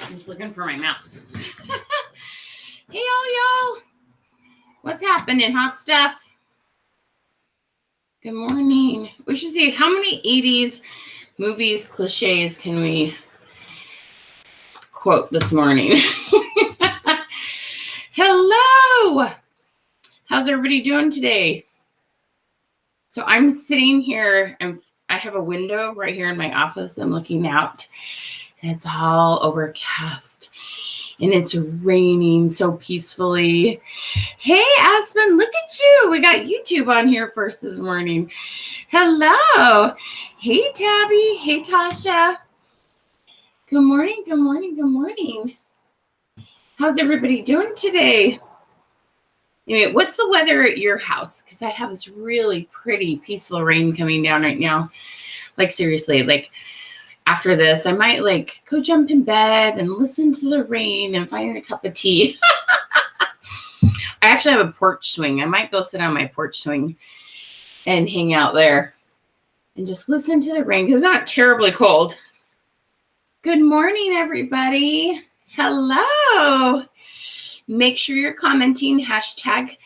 I'm just looking for my mouse. Hey, y'all. What's happening, hot stuff? Good morning. We should see how many 80s movies cliches can we quote this morning. Hello. How's everybody doing today? So I'm sitting here and I have a window right here in my office. I'm looking out and it's all overcast and it's raining so peacefully. Hey, Aspen, look at you. We got YouTube on here first this morning. Hello. Hey, Tabby. Hey, Tasha. Good morning. Good morning. Good morning. How's everybody doing today? Anyway, what's the weather at your house? Because I have this really pretty, peaceful rain coming down right now. Like, seriously, like, after this, I might, like, go jump in bed and listen to the rain and find a cup of tea. I actually have a porch swing. I might go sit on my porch swing and hang out there and just listen to the rain because it's not terribly cold. Good morning, everybody. Hello. Make sure you're commenting hashtag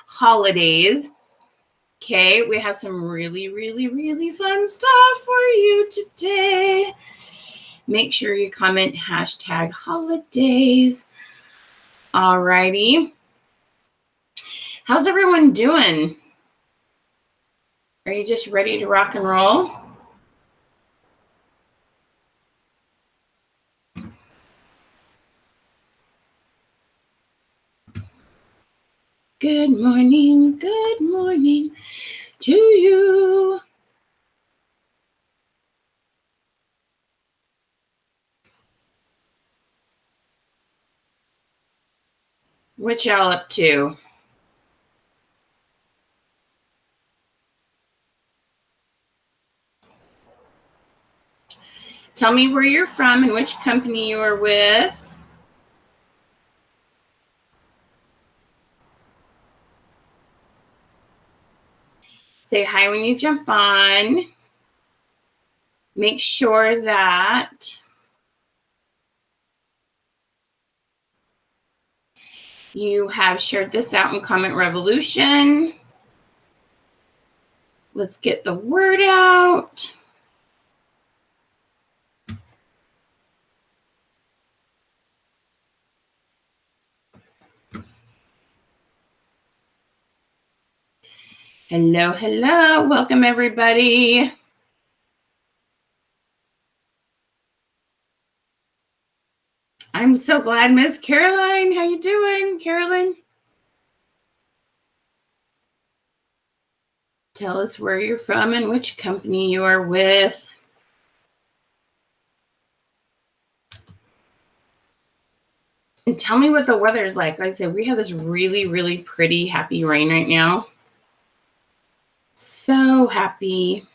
holidays. Okay, we have some really, really, really fun stuff for you today. Make sure you comment hashtag holidays. Alrighty. How's everyone doing? Are you just ready to rock and roll? Good morning to you. What y'all up to? Tell me where you're from and which company you are with. Say hi when you jump on. Make sure that you have shared this out in Comment Revolution. Let's get the word out. Hello, hello. Welcome, everybody. I'm so glad, Miss Caroline. How you doing, Carolyn? Tell us where you're from and which company you are with. And tell me what the weather is like. Like I said, we have this really, really pretty, happy rain right now. So happy.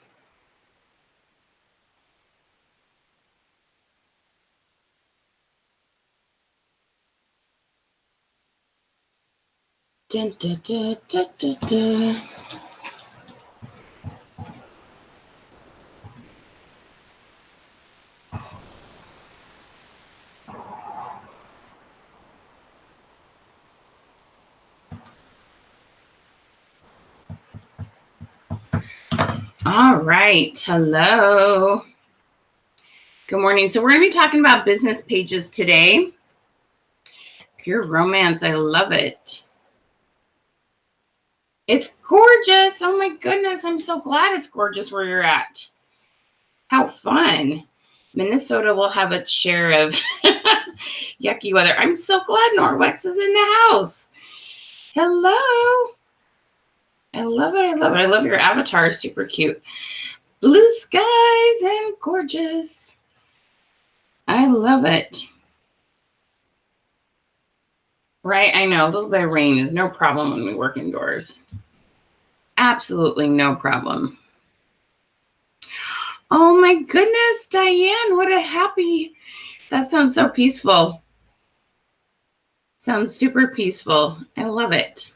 Dun, dun, dun, dun, dun, dun. All right. Hello. Good morning. So we're going to be talking about business pages today. Pure romance. I love it. It's gorgeous. Oh my goodness. I'm so glad it's gorgeous where you're at. How fun. Minnesota will have its share of yucky weather. I'm so glad Norwex is in the house. Hello. I love it. I love it. I love your avatar. Super cute. Blue skies and gorgeous. I love it. Right? I know a little bit of rain is no problem when we work indoors. Absolutely no problem. Oh my goodness, Diane, what a happy, that sounds so peaceful. Sounds super peaceful. I love it.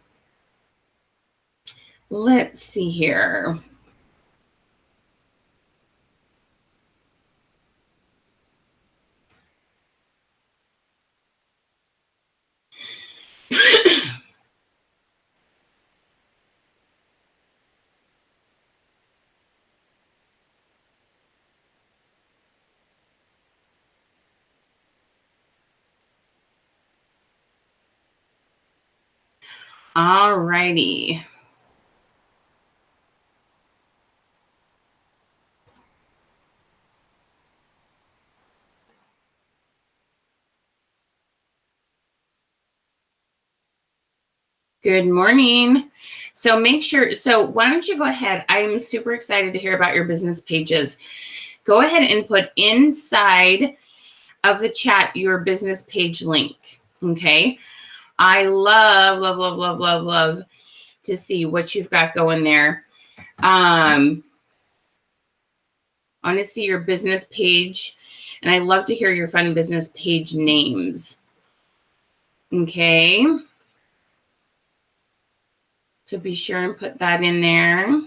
Let's see here. All righty. Good morning. So make sure, so why don't you go ahead? I'm super excited to hear about your business pages. Go ahead and put inside of the chat your business page link. Okay. I love to see what you've got going there. I want to see your business page, and I love to hear your fun business page names. Okay. So be sure and put that in there.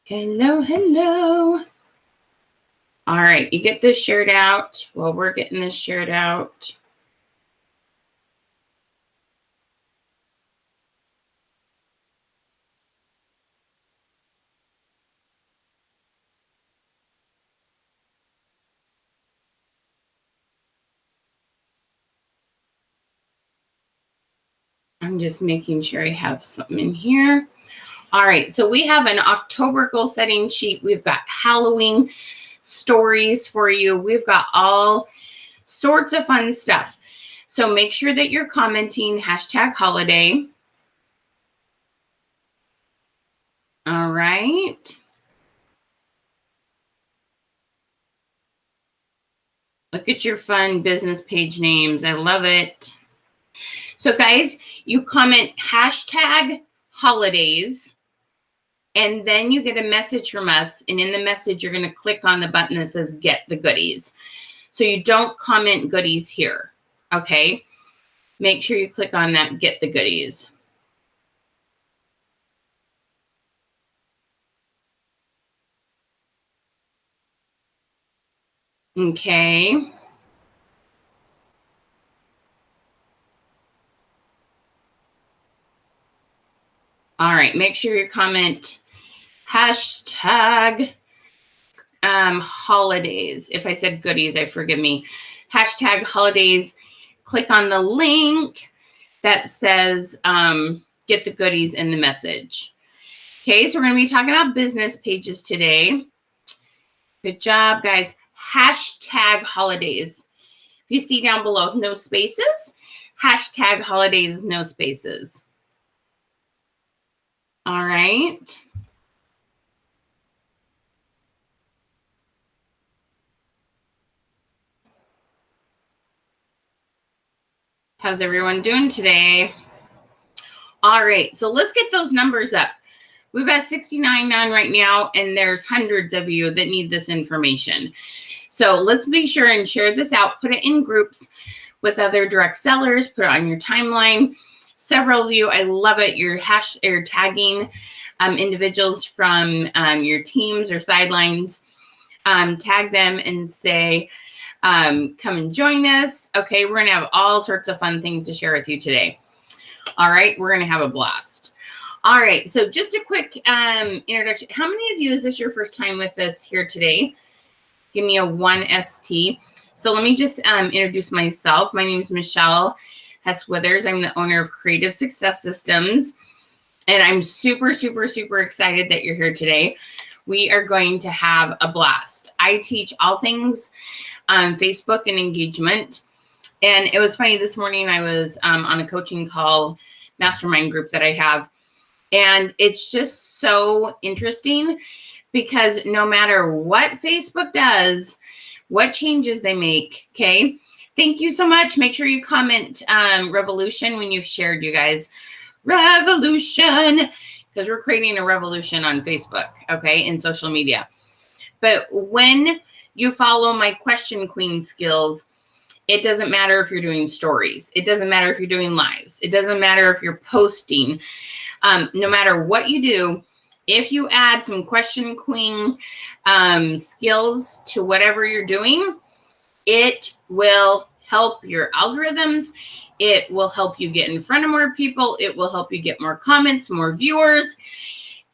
Hello. All right, you get this shared out. Well, we're getting this shared out. I'm just making sure I have something in here. All right, so we have an October goal setting sheet. We've got Halloween stories for you. We've got all sorts of fun stuff. So make sure that you're commenting #holiday. All right. Look at your fun business page names. I love it. So guys, you comment #holidays, and then you get a message from us. And in the message, you're going to click on the button that says get the goodies. So you don't comment goodies here. Okay. Make sure you click on that, get the goodies. Okay. All right. Make sure you comment #holidays. If I said goodies, forgive me. #holidays. Click on the link that says get the goodies in the message. Okay, so we're going to be talking about business pages today. Good job, guys. #holidays. If you see down below, no spaces. #holidays, no spaces. All right. How's everyone doing today? All right, so let's get those numbers up. We've got 69 on right now, and there's hundreds of you that need this information. So let's be sure and share this out. Put it in groups with other direct sellers. Put it on your timeline. Several of you, I love it. You're tagging individuals from your teams or sidelines. Tag them and say, come and join us. Okay, we're going to have all sorts of fun things to share with you today. All right, we're going to have a blast. All right, so just a quick introduction. How many of you, is this your first time with us here today? Give me a 1ST. So let me just introduce myself. My name is Michelle Hess-Withers. I'm the owner of Creative Success Systems, and I'm super excited that you're here today. We are going to have a blast. I teach all things Facebook and engagement. And it was funny, this morning I was on a coaching call, mastermind group that I have. And it's just so interesting because no matter what Facebook does, what changes they make, okay? Thank you so much. Make sure you comment revolution when you've shared, you guys. Revolution, because we're creating a revolution on Facebook, okay, and social media. But when you follow my question queen skills, it doesn't matter if you're doing stories. It doesn't matter if you're doing lives. It doesn't matter if you're posting. No matter what you do, if you add some question queen skills to whatever you're doing, it will help your algorithms. It will help you get in front of more people. It will help you get more comments, more viewers.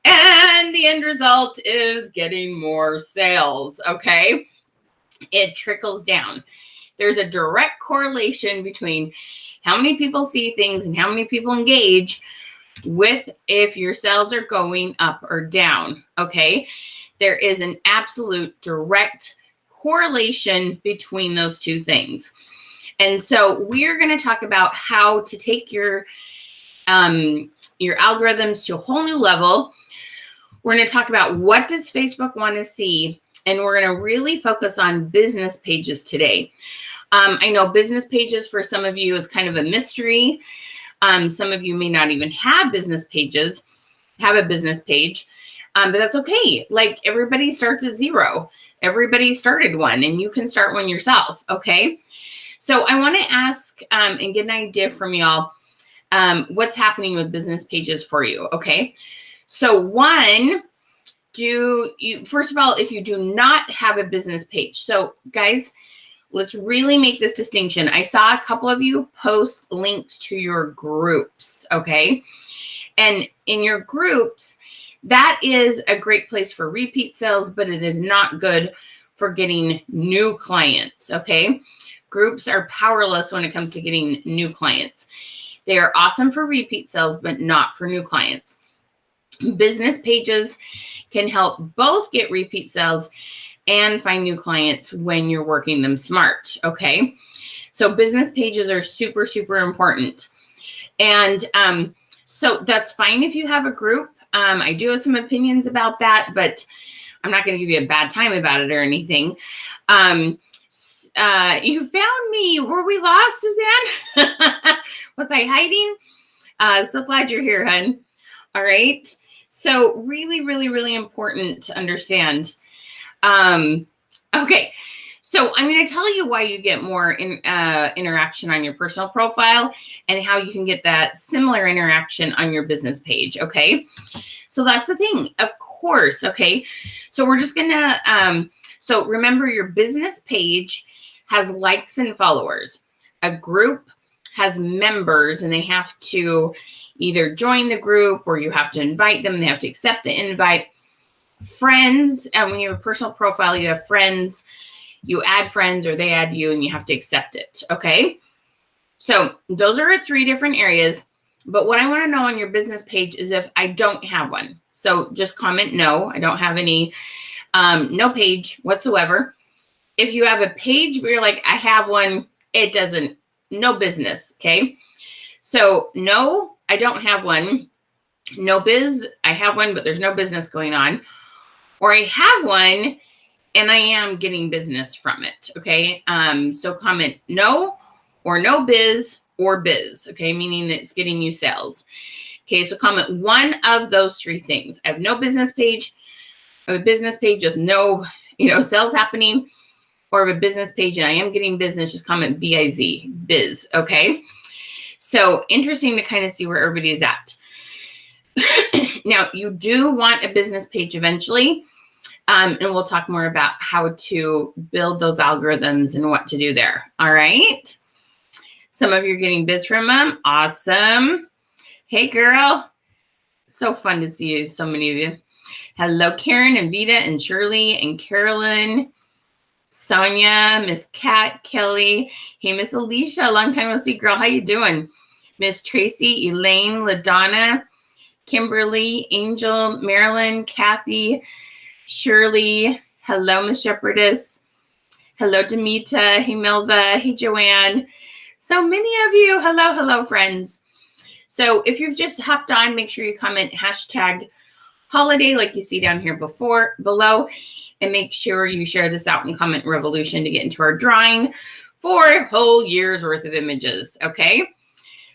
And the end result is getting more sales, okay? It trickles down. There's a direct correlation between how many people see things and how many people engage with if your sales are going up or down, okay? There is an absolute direct correlation between those two things. And so we're going to talk about how to take your algorithms to a whole new level. We're going to talk about what does Facebook want to see, and we're going to really focus on business pages today. I know business pages for some of you is kind of a mystery. Some of you may not even have business pages, have a business page, but that's okay. Like everybody starts at zero. Everybody started one, and you can start one yourself, okay? So I want to ask and get an idea from y'all what's happening with business pages for you, okay? So one, first of all, if you do not have a business page, so guys, let's really make this distinction. I saw a couple of you post links to your groups, okay? And in your groups, that is a great place for repeat sales, but it is not good for getting new clients, okay? Groups are powerless when it comes to getting new clients. They are awesome for repeat sales, but not for new clients. Business pages can help both get repeat sales and find new clients when you're working them smart, okay? So business pages are super, super important. And so that's fine if you have a group. I do have some opinions about that, but I'm not going to give you a bad time about it or anything. You found me. Were we lost, Suzanne? Was I hiding? So glad you're here, hun. All right. So really, really, really important to understand. Okay. So I'm going to tell you why you get more interaction on your personal profile and how you can get that similar interaction on your business page. Okay. So that's the thing, of course. Okay. So we're just going to, so remember your business page has likes and followers. A group has members, and they have to either join the group or you have to invite them. They have to accept the invite. Friends, and when you have a personal profile, you have friends. You add friends or they add you, and you have to accept it, okay? So those are 3 different areas. But what I want to know on your business page is if I don't have one. So just comment, no, I don't have any, no page whatsoever. If you have a page where you're like, I have one, it doesn't, no business, okay? So no, I don't have one. No biz, I have one, but there's no business going on. Or I have one, and I am getting business from it, okay? So comment no, or no biz, or biz, okay? Meaning that it's getting you sales. Okay, so comment one of those 3 things. I have no business page, I have a business page with no, sales happening, or have a business page and I am getting business, just comment B-I-Z, biz, okay? So interesting to kind of see where everybody is at. Now, you do want a business page eventually, and we'll talk more about how to build those algorithms and what to do there, all right? Some of you are getting biz from them. Awesome. Hey, girl. So fun to see you, so many of you. Hello, Karen and Vita and Shirley and Carolyn, Sonia, Miss Kat, Kelly. Hey, Miss Alicia, long time no see, girl. How you doing? Miss Tracy, Elaine, LaDonna, Kimberly, Angel, Marilyn, Kathy, Shirley. Hello, Miss Shepherdess. Hello, Demita. Hey, Milva. Hey, Joanne. So many of you. Hello, hello, friends. So if you've just hopped on, make sure you comment hashtag holiday like you see down here below, and make sure you share this out in Comment Revolution to get into our drawing for a whole year's worth of images, okay?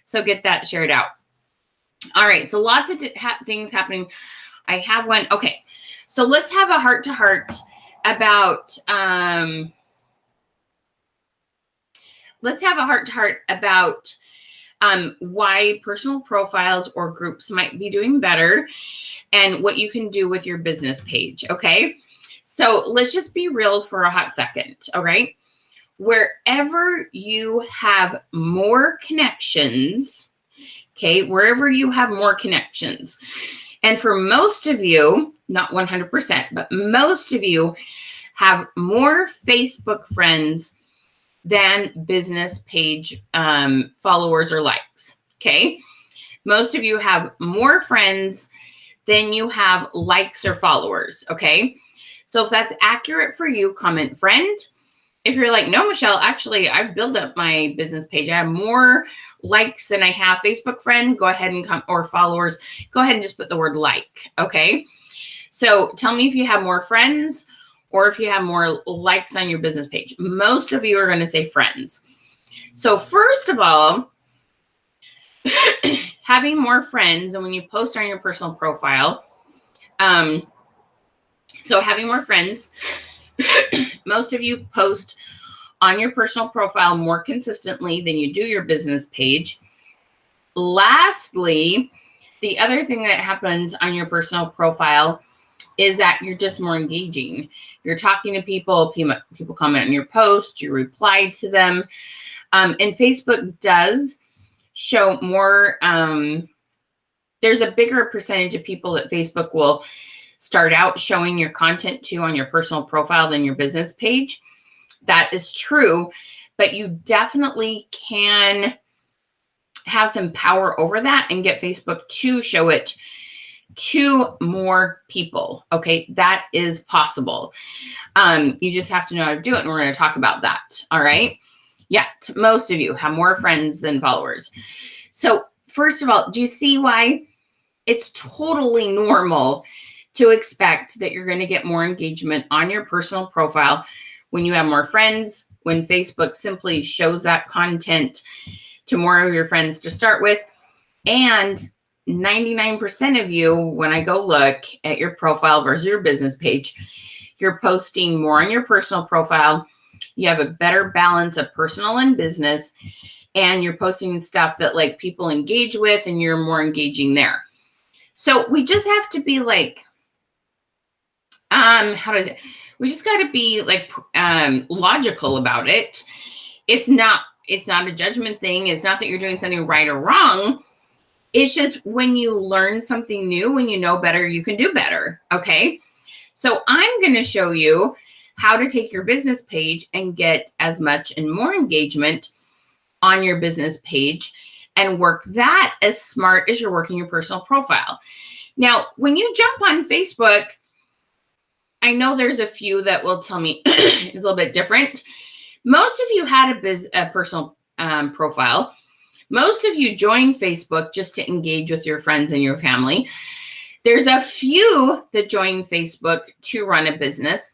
So get that shared out. All right, so lots of things happening. I have one. Okay, so let's have a heart-to-heart about, why personal profiles or groups might be doing better and what you can do with your business page, okay? So let's just be real for a hot second, all right? wherever you have more connections, okay, wherever you have more connections. And for most of you, not 100%, but most of you have more Facebook friends than business page followers or likes, okay? Most of you have more friends than you have likes or followers, okay? So if that's accurate for you, comment friend. If you're like, no, Michelle, actually, I've built up my business page. I have more likes than I have Facebook friend, go ahead and come, or followers, go ahead and just put the word like, okay? So tell me if you have more friends or if you have more likes on your business page. Most of you are going to say friends. So first of all, having more friends, and when you post on your personal profile, so having more friends, most of you post on your personal profile more consistently than you do your business page. Lastly, the other thing that happens on your personal profile is that you're just more engaging. You're talking to people, people comment on your post, you reply to them. And Facebook does show more, there's a bigger percentage of people that Facebook will start out showing your content to on your personal profile than your business page. That is true, but you definitely can have some power over that and get Facebook to show it to more people. Okay, that is possible. You just have to know how to do it, and we're going to talk about that. All right. Yeah, most of you have more friends than followers. So first of all, do you see why it's totally normal to expect that you're going to get more engagement on your personal profile when you have more friends, when Facebook simply shows that content to more of your friends to start with? And 99% of you, when I go look at your profile versus your business page, you're posting more on your personal profile. You have a better balance of personal and business, and you're posting stuff that like people engage with, and you're more engaging there. So we just have to be like, we just got to be like logical about it. It's not a judgment thing. It's not that you're doing something right or wrong. It's just when you learn something new, when you know better, you can do better. Okay. So I'm going to show you how to take your business page and get as much and more engagement on your business page and work that as smart as you're working your personal profile. Now, when you jump on Facebook, I know there's a few that will tell me it's a little bit different. Most of you had a personal profile. Most of you joined Facebook just to engage with your friends and your family. There's a few that join Facebook to run a business,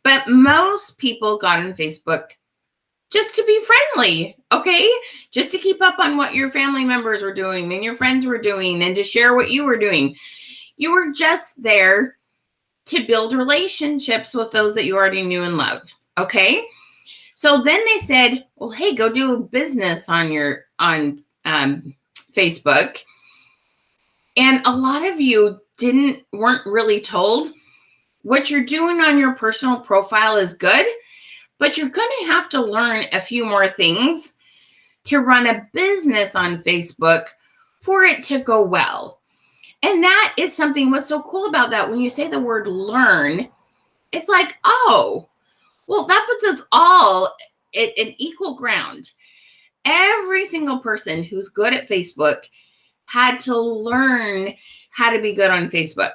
but most people got on Facebook just to be friendly, okay? Just to keep up on what your family members were doing and your friends were doing and to share what you were doing. You were just there to build relationships with those that you already knew and loved, okay? So then they said, well, hey, go do business on Facebook. And a lot of you weren't really told what you're doing on your personal profile is good, but you're going to have to learn a few more things to run a business on Facebook for it to go well. And that is something, what's so cool about that, when you say the word learn, it's like, oh, well, that puts us all at equal ground. Every single person who's good at Facebook had to learn how to be good on Facebook.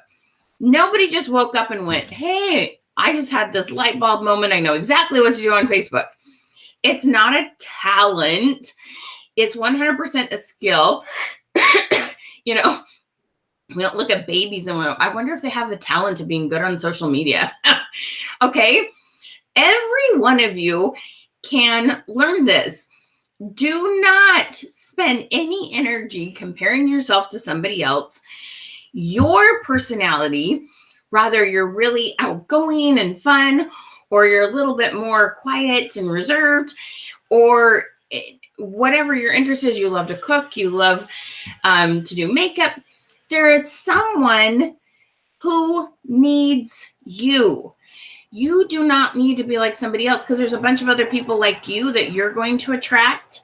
Nobody just woke up and went, hey, I just had this light bulb moment. I know exactly what to do on Facebook. It's not a talent. It's 100% a skill. You know, we don't look at babies and go, I wonder if they have the talent of being good on social media. Okay. Every one of you can learn this. Do not spend any energy comparing yourself to somebody else. Your personality, rather you're really outgoing and fun, or you're a little bit more quiet and reserved, or whatever your interest is, you love to cook, you love to do makeup. There is someone who needs you. You do not need to be like somebody else because there's a bunch of other people like you that you're going to attract.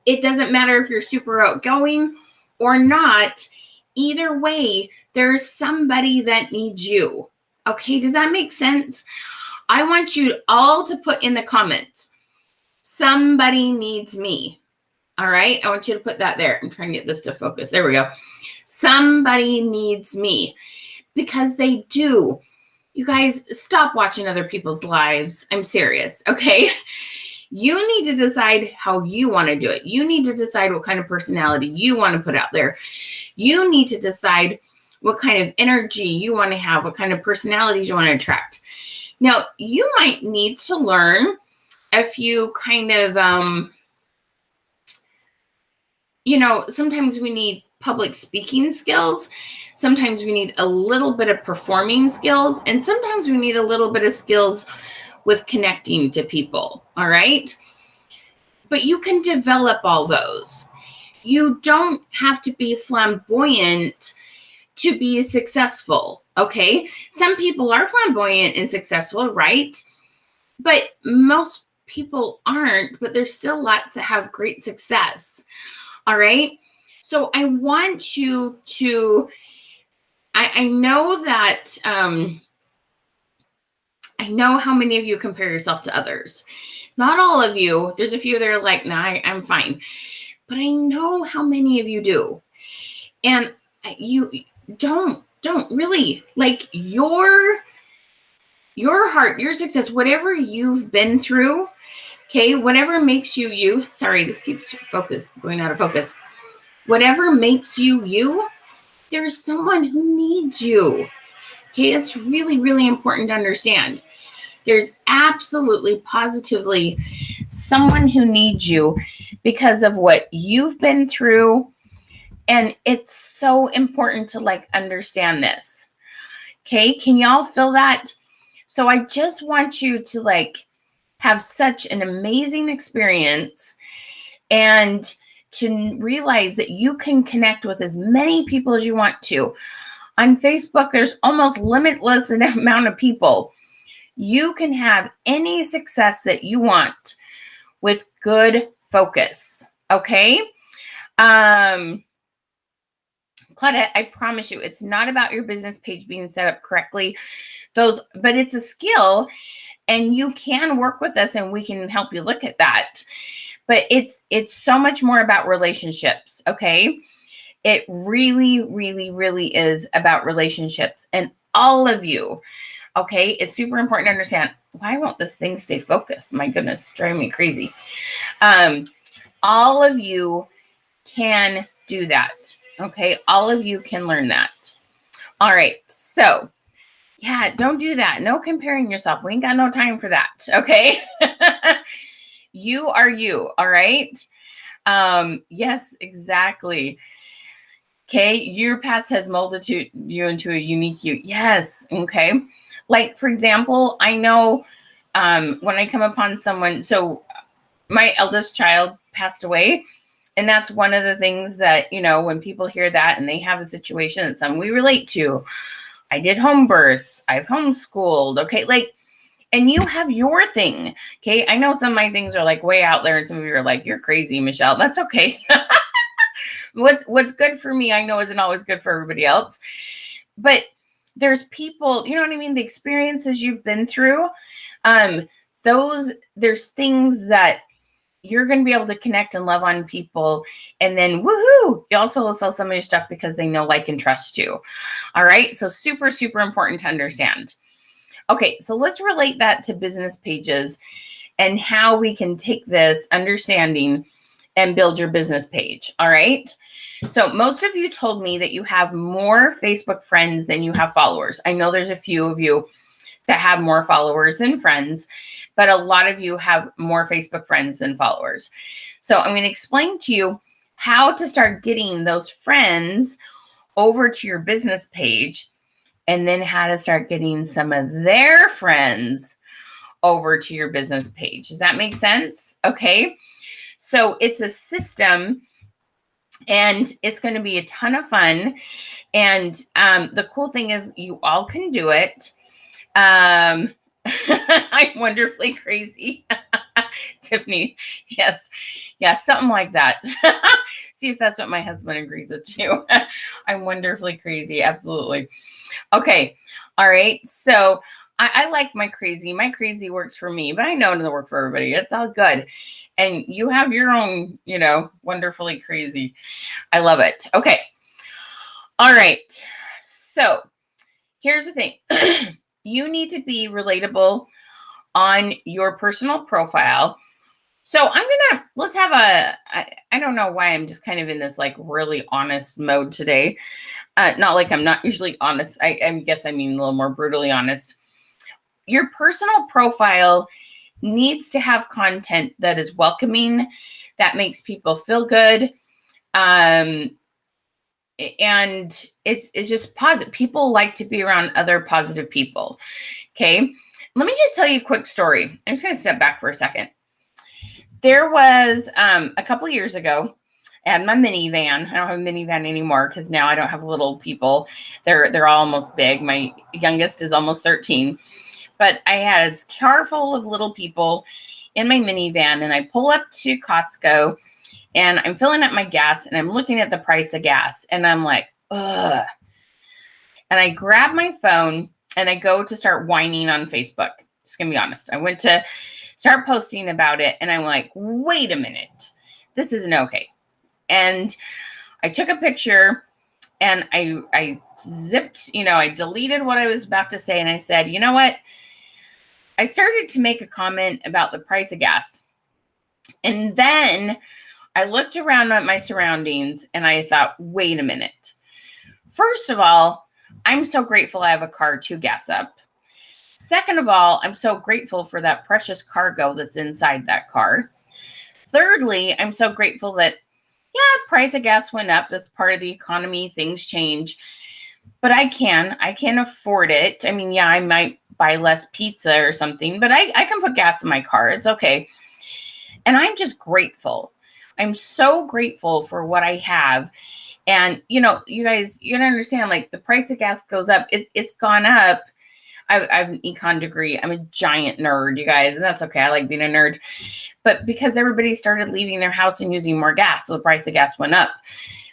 It doesn't matter if you're super outgoing or not. Either way, there's somebody that needs you. Okay, does that make sense? I want you all to put in the comments, somebody needs me. All right, I want you to put that there. I'm trying to get this to focus. There we go. Somebody needs me, because they do. You guys, stop watching other people's lives. I'm serious, okay? You need to decide how you want to do it. You need to decide what kind of personality you want to put out there. You need to decide what kind of energy you want to have, what kind of personalities you want to attract. Now, you might need to learn a few kind of, sometimes we need public speaking skills. Sometimes we need a little bit of performing skills. And sometimes we need a little bit of skills with connecting to people. All right. But you can develop all those. You don't have to be flamboyant to be successful. Okay. Some people are flamboyant and successful, right? But most people aren't, but there's still lots that have great success. All right. So I want you to, I know that, I know how many of you compare yourself to others. Not all of you. There's a few that are like, nah, I'm fine. But I know how many of you do. And you don't really, like, your heart, your success, whatever you've been through, okay, whatever makes you you. Sorry, this keeps going out of focus. Whatever makes you you, there's someone who needs you. Okay, that's really, really important to understand. There's absolutely, positively someone who needs you because of what you've been through. And it's so important to understand this. Okay, can y'all feel that? So I just want you to have such an amazing experience and to realize that you can connect with as many people as you want to. On Facebook, there's almost limitless amount of people. You can have any success that you want with good focus. Okay? Claudette, I promise you, it's not about your business page being set up correctly. But it's a skill, and you can work with us and we can help you look at that. But it's so much more about relationships, okay? It really, really, really is about relationships. And all of you, okay, it's super important to understand. Why won't this thing stay focused? My goodness, it's driving me crazy. All of you can do that, okay? All of you can learn that. All right, so yeah, don't do that. No comparing yourself. We ain't got no time for that, okay? You are you, all right? Yes, exactly. Okay, your past has molded you into a unique you. Yes, okay. Like, for example, I know when I come upon someone, so my eldest child passed away, and that's one of the things that, when people hear that and they have a situation that some we relate to. I did home births. I've homeschooled. Okay, and you have your thing. Okay, I know some of my things are way out there, and some of you are like, "You're crazy, Michelle." That's okay. What's good for me, I know, isn't always good for everybody else. But there's people, you know what I mean? The experiences you've been through, there's things that you're going to be able to connect and love on people. And then, woohoo, you also will sell some of your stuff because they know, like, and trust you. All right. So super, super important to understand. Okay. So let's relate that to business pages and how we can take this understanding and build your business page. All right. So most of you told me that you have more Facebook friends than you have followers. I know there's a few of you that have more followers than friends, but a lot of you have more Facebook friends than followers. So I'm going to explain to you how to start getting those friends over to your business page, and then how to start getting some of their friends over to your business page. Does that make sense? Okay. So it's a system, and it's going to be a ton of fun. And the cool thing is you all can do it. I'm wonderfully crazy. Tiffany, yes. Yeah, something like that. See if that's what my husband agrees with too. I'm wonderfully crazy. Absolutely. Okay. All right. So I like my crazy. My crazy works for me, but I know it doesn't work for everybody. It's all good. And you have your own, wonderfully crazy. I love it. Okay. All right. So here's the thing. You need to be relatable on your personal profile. So let's have I don't know why I'm just kind of in this like really honest mode today. Not like I'm not usually honest. I guess I mean a little more brutally honest. Your personal profile needs to have content that is welcoming, that makes people feel good. And it's just positive. People like to be around other positive people. Okay. Let me just tell you a quick story. I'm just going to step back for a second. There was a couple of years ago, I had my minivan. I don't have a minivan anymore because now I don't have little people. They're all almost big. My youngest is almost 13. But I had a car full of little people in my minivan, and I pull up to Costco, and I'm filling up my gas, and I'm looking at the price of gas, and I'm like, ugh. And I grab my phone, and I go to start whining on Facebook. Just gonna be honest. I went to start posting about it, and I'm like, wait a minute. This isn't okay. And I took a picture, and I zipped, I deleted what I was about to say, and I said, you know what? I started to make a comment about the price of gas. And then I looked around at my surroundings and I thought, wait a minute. First of all, I'm so grateful I have a car to gas up. Second of all, I'm so grateful for that precious cargo that's inside that car. Thirdly, I'm so grateful that, price of gas went up. That's part of the economy. Things change. But I can afford it. I mean, I might buy less pizza or something, but I can put gas in my car. It's okay. And I'm just grateful. I'm so grateful for what I have. And, you guys, you gotta understand, like the price of gas goes up. It's gone up. I have an econ degree. I'm a giant nerd, you guys, and that's okay. I like being a nerd. But because everybody started leaving their house and using more gas, so the price of gas went up.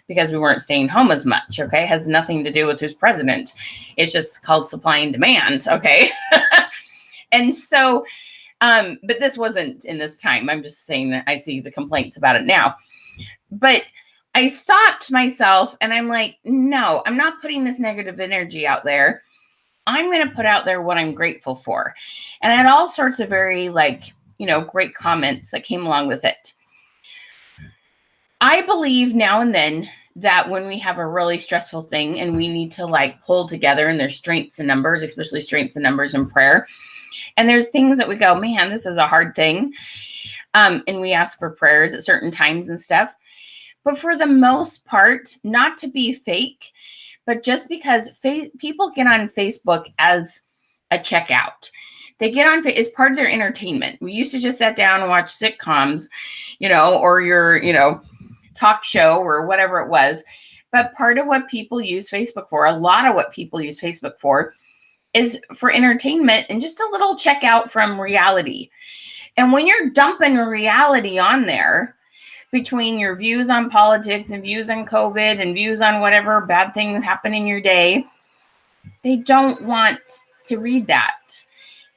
Because we weren't staying home as much, okay? It has nothing to do with who's president. It's just called supply and demand, okay? And so, but this wasn't in this time. I'm just saying that I see the complaints about it now. But I stopped myself and I'm like, no, I'm not putting this negative energy out there. I'm going to put out there what I'm grateful for. And I had all sorts of very great comments that came along with it. I believe now and then that when we have a really stressful thing and we need to pull together, and there's strengths in numbers, especially strengths in numbers in prayer. And there's things that we go, man, this is a hard thing. And we ask for prayers at certain times and stuff. But for the most part, not to be fake, but just because people get on Facebook as a checkout. They get on it's part of their entertainment. We used to just sit down and watch sitcoms, or your, talk show or whatever it was. But part of what people use Facebook for, a lot of what people use Facebook for, is for entertainment and just a little checkout from reality. And when you're dumping reality on there, between your views on politics and views on COVID and views on whatever bad things happen in your day, they don't want to read that.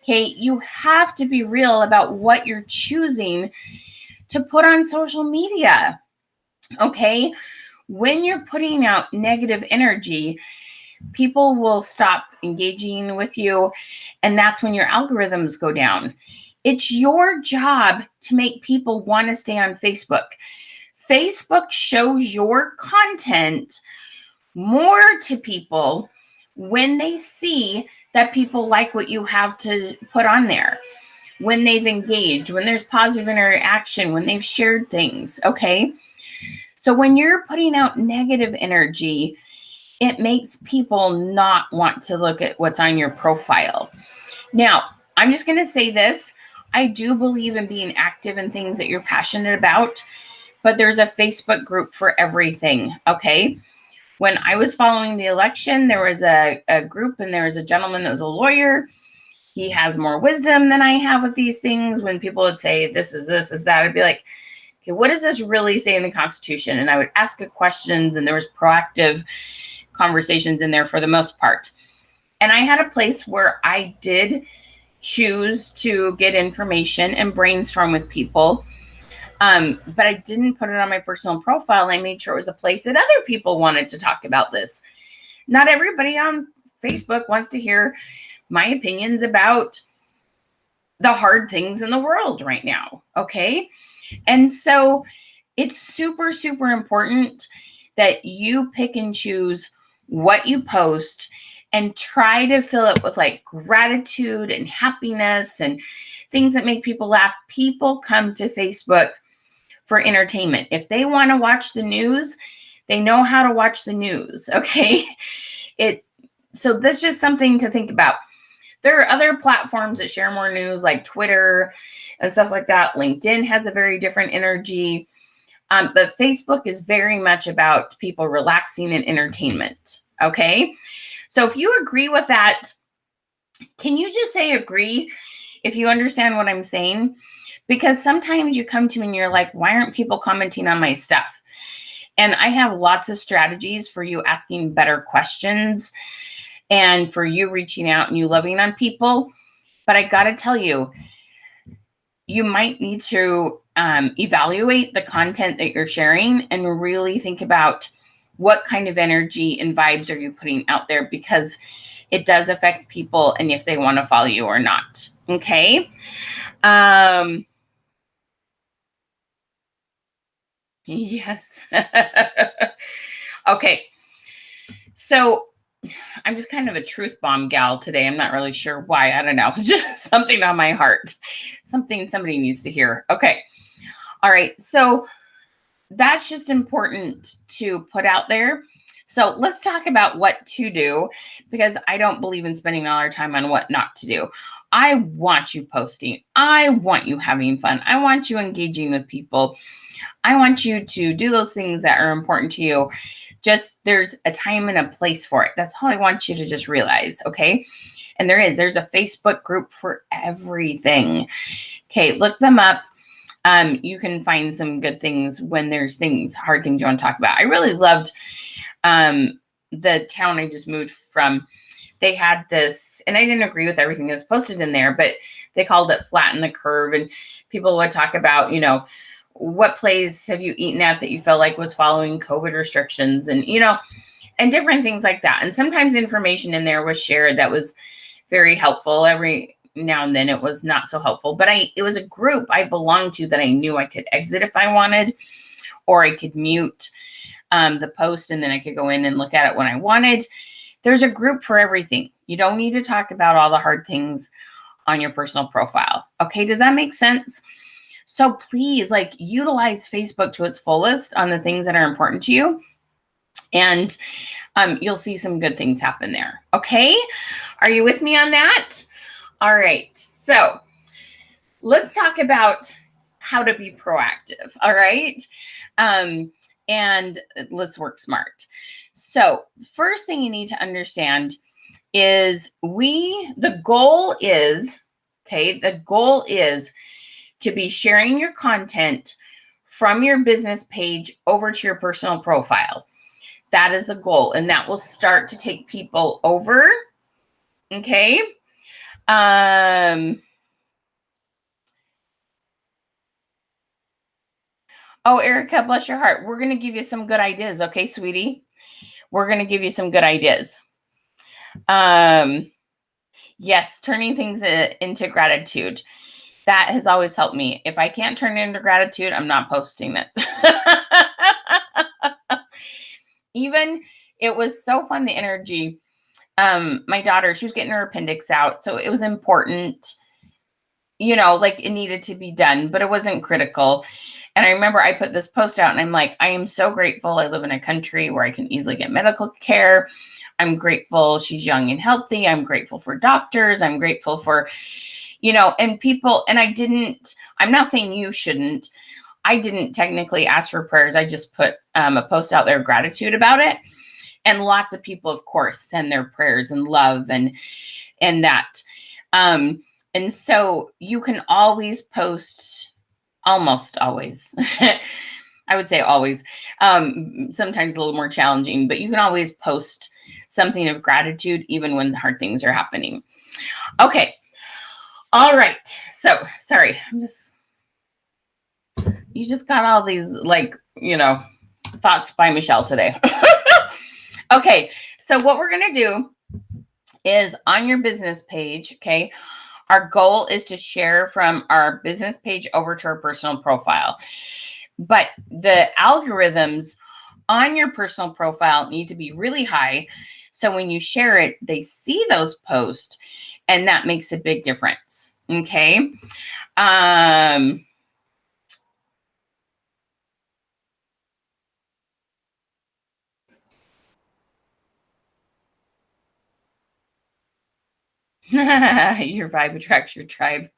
Okay, you have to be real about what you're choosing to put on social media. Okay, when you're putting out negative energy, people will stop engaging with you, and that's when your algorithms go down. It's your job to make people want to stay on Facebook. Facebook shows your content more to people when they see that people like what you have to put on there, when they've engaged, when there's positive interaction, when they've shared things, okay? So when you're putting out negative energy, it makes people not want to look at what's on your profile. Now, I'm just going to say this. I do believe in being active in things that you're passionate about, but there's a Facebook group for everything, okay? When I was following the election, there was a group, and there was a gentleman that was a lawyer, he has more wisdom than I have with these things. When people would say, this is that, I'd be like, okay, what does this really say in the Constitution? And I would ask it questions, and there was proactive conversations in there for the most part. And I had a place where I did choose to get information and brainstorm with people. But I didn't put it on my personal profile. I made sure it was a place that other people wanted to talk about this. Not everybody on Facebook wants to hear my opinions about the hard things in the world right now. Okay. And so it's super, super important that you pick and choose what you post and try to fill it with like gratitude and happiness and things that make people laugh. People come to Facebook for entertainment. If they want to watch the news, they know how to watch the news. Okay. So that's just something to think about. There are other platforms that share more news, like Twitter and stuff like that. LinkedIn has a very different energy. But Facebook is very much about people relaxing and entertainment. Okay. So if you agree with that, can you just say agree if you understand what I'm saying? Because sometimes you come to me and you're like, why aren't people commenting on my stuff? And I have lots of strategies for you asking better questions and for you reaching out and you loving on people. But I got to tell you, you might need to evaluate the content that you're sharing and really think about what kind of energy and vibes are you putting out there, because it does affect people and if they want to follow you or not. Okay. Yes. Okay. So I'm just kind of a truth bomb gal today. I'm not really sure why. I don't know. Just something on my heart. Something somebody needs to hear. Okay. All right. So that's just important to put out there. So let's talk about what to do, because I don't believe in spending all our time on what not to do. I want you posting. I want you having fun. I want you engaging with people. I want you to do those things that are important to you. Just there's a time and a place for it. That's all I want you to just realize. Okay. And there's a Facebook group for everything. Okay. Look them up. You can find some good things when there's hard things you want to talk about. I really loved the town I just moved from. They had this, and I didn't agree with everything that was posted in there, but they called it Flatten the Curve. And people would talk about, what place have you eaten at that you felt like was following COVID restrictions, and, and different things like that. And sometimes information in there was shared that was very helpful. Every now and then it was not so helpful, but it was a group I belonged to that I knew I could exit if I wanted, or I could mute the post and then I could go in and look at it when I wanted. There's a group for everything. You don't need to talk about all the hard things on your personal profile. Okay. Does that make sense? So please, utilize Facebook to its fullest on the things that are important to you. And you'll see some good things happen there. Okay. Are you with me on that? All right. So let's talk about how to be proactive. All right. And let's work smart. So first thing you need to understand is the goal is to be sharing your content from your business page over to your personal profile. That is the goal. And that will start to take people over. Okay. Oh, Erica, bless your heart. We're going to give you some good ideas. Okay, sweetie. We're going to give you some good ideas. Yes, turning things into gratitude. That has always helped me. If I can't turn it into gratitude, I'm not posting it. Even it was so fun, the energy. My daughter, she was getting her appendix out. So it was important, it needed to be done, but it wasn't critical. And I remember I put this post out and I'm like, I am so grateful. I live in a country where I can easily get medical care. I'm grateful she's young and healthy. I'm grateful for doctors. I'm grateful for, and people. And I'm not saying you shouldn't. I didn't technically ask for prayers. I just put a post out there of gratitude about it. And lots of people, of course, send their prayers and love and that. And so you can always post, almost always. I would say always. Sometimes a little more challenging, but you can always post something of gratitude even when hard things are happening. Okay. All right. So, sorry. You just got all these, like, thoughts by Michelle today. Okay. So what we're going to do is on your business page, okay, our goal is to share from our business page over to our personal profile. But the algorithms on your personal profile need to be really high. So when you share it, they see those posts, and that makes a big difference. Okay. Your vibe attracts your tribe.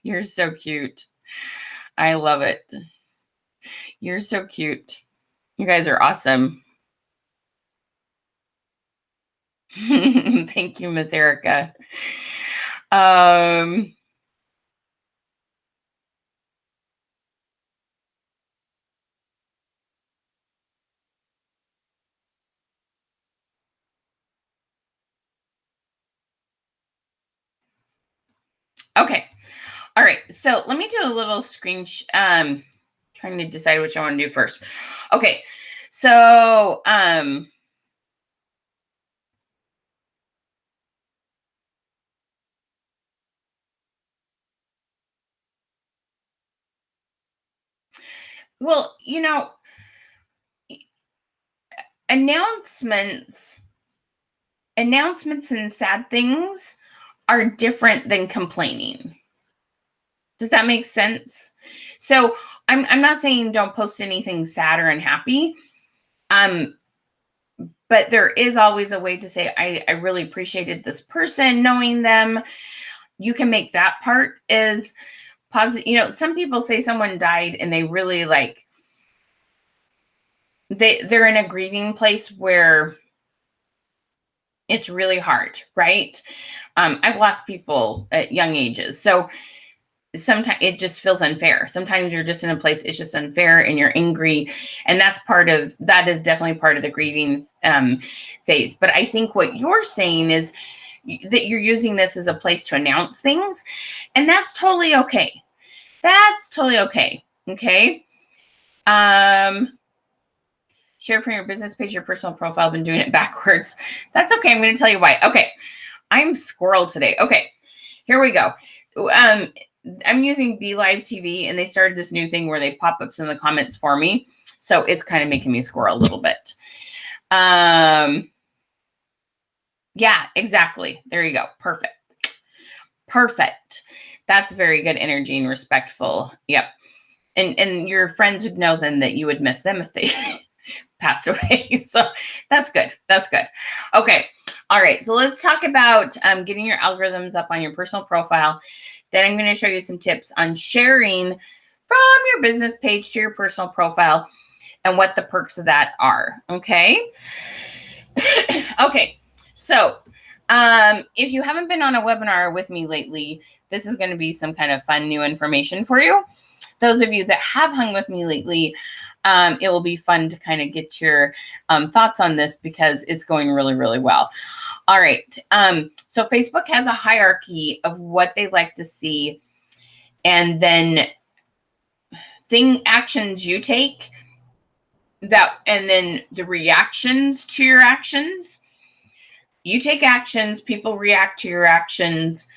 You're so cute. I love it. You're so cute. You guys are awesome. Thank you, Miss Erica. Okay. All right. So let me do a little screen. Trying to decide which I want to do first. Okay. So, well, announcements and sad things are different than complaining. Does that make sense? So I'm not saying don't post anything sad or unhappy. But there is always a way to say, I really appreciated this person, knowing them. You can make that part is positive. Some people say someone died and they really they're in a grieving place where it's really hard, right? I've lost people at young ages. So sometimes it just feels unfair. Sometimes you're just in a place, it's just unfair and you're angry. And that is definitely part of the grieving phase. But I think what you're saying is that you're using this as a place to announce things. And that's totally okay. That's totally okay. Okay. Share from your business page, your personal profile. I've been doing it backwards. That's okay. I'm going to tell you why. Okay. I'm squirrel today. Okay. Here we go. I'm using Be Live TV, and they started this new thing where they pop ups in the comments for me. So it's kind of making me squirrel a little bit. Yeah, exactly. There you go. Perfect. Perfect. That's very good energy and respectful. Yep. And your friends would know then that you would miss them if they passed away. So that's good. That's good. Okay. All right. So let's talk about getting your algorithms up on your personal profile. Then I'm going to show you some tips on sharing from your business page to your personal profile and what the perks of that are. Okay. Okay. So if you haven't been on a webinar with me lately, this is going to be some kind of fun new information for you. Those of you that have hung with me lately, it will be fun to kind of get your thoughts on this because it's going really, really well. All right. So Facebook has a hierarchy of what they like to see, and then actions you take and then the reactions to your actions. You take actions, people react to your actions.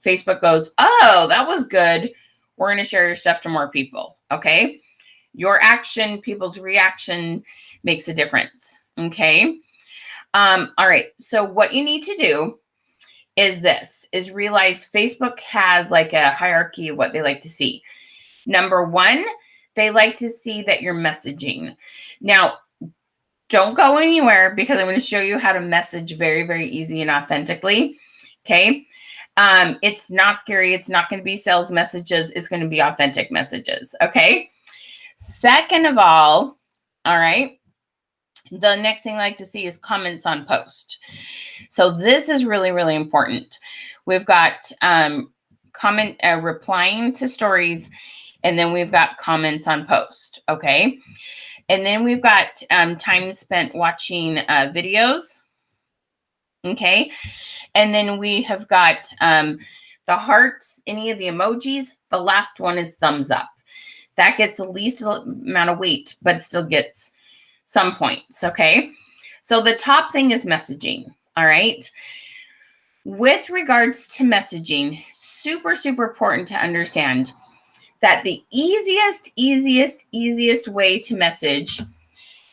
Facebook goes, oh, that was good. We're going to share your stuff to more people. Okay. Your action, people's reaction makes a difference. Okay. All right. So what you need to do is realize Facebook has like a hierarchy of what they like to see. Number one, they like to see that you're messaging. Now, don't go anywhere because I'm going to show you how to message very, very easy and authentically. Okay. It's not scary. It's not going to be sales messages. It's going to be authentic messages. Okay. Second of all right, The next thing I like to see is comments on post. So this is really, really important. We've got replying to stories, and then we've got comments on post. Okay. And then we've got time spent watching videos. Okay. And then we have got the hearts, any of the emojis. The last one is thumbs up. That gets the least amount of weight, but it still gets some points. Okay. So the top thing is messaging. All right. With regards to messaging, super, super important to understand that the easiest way to message,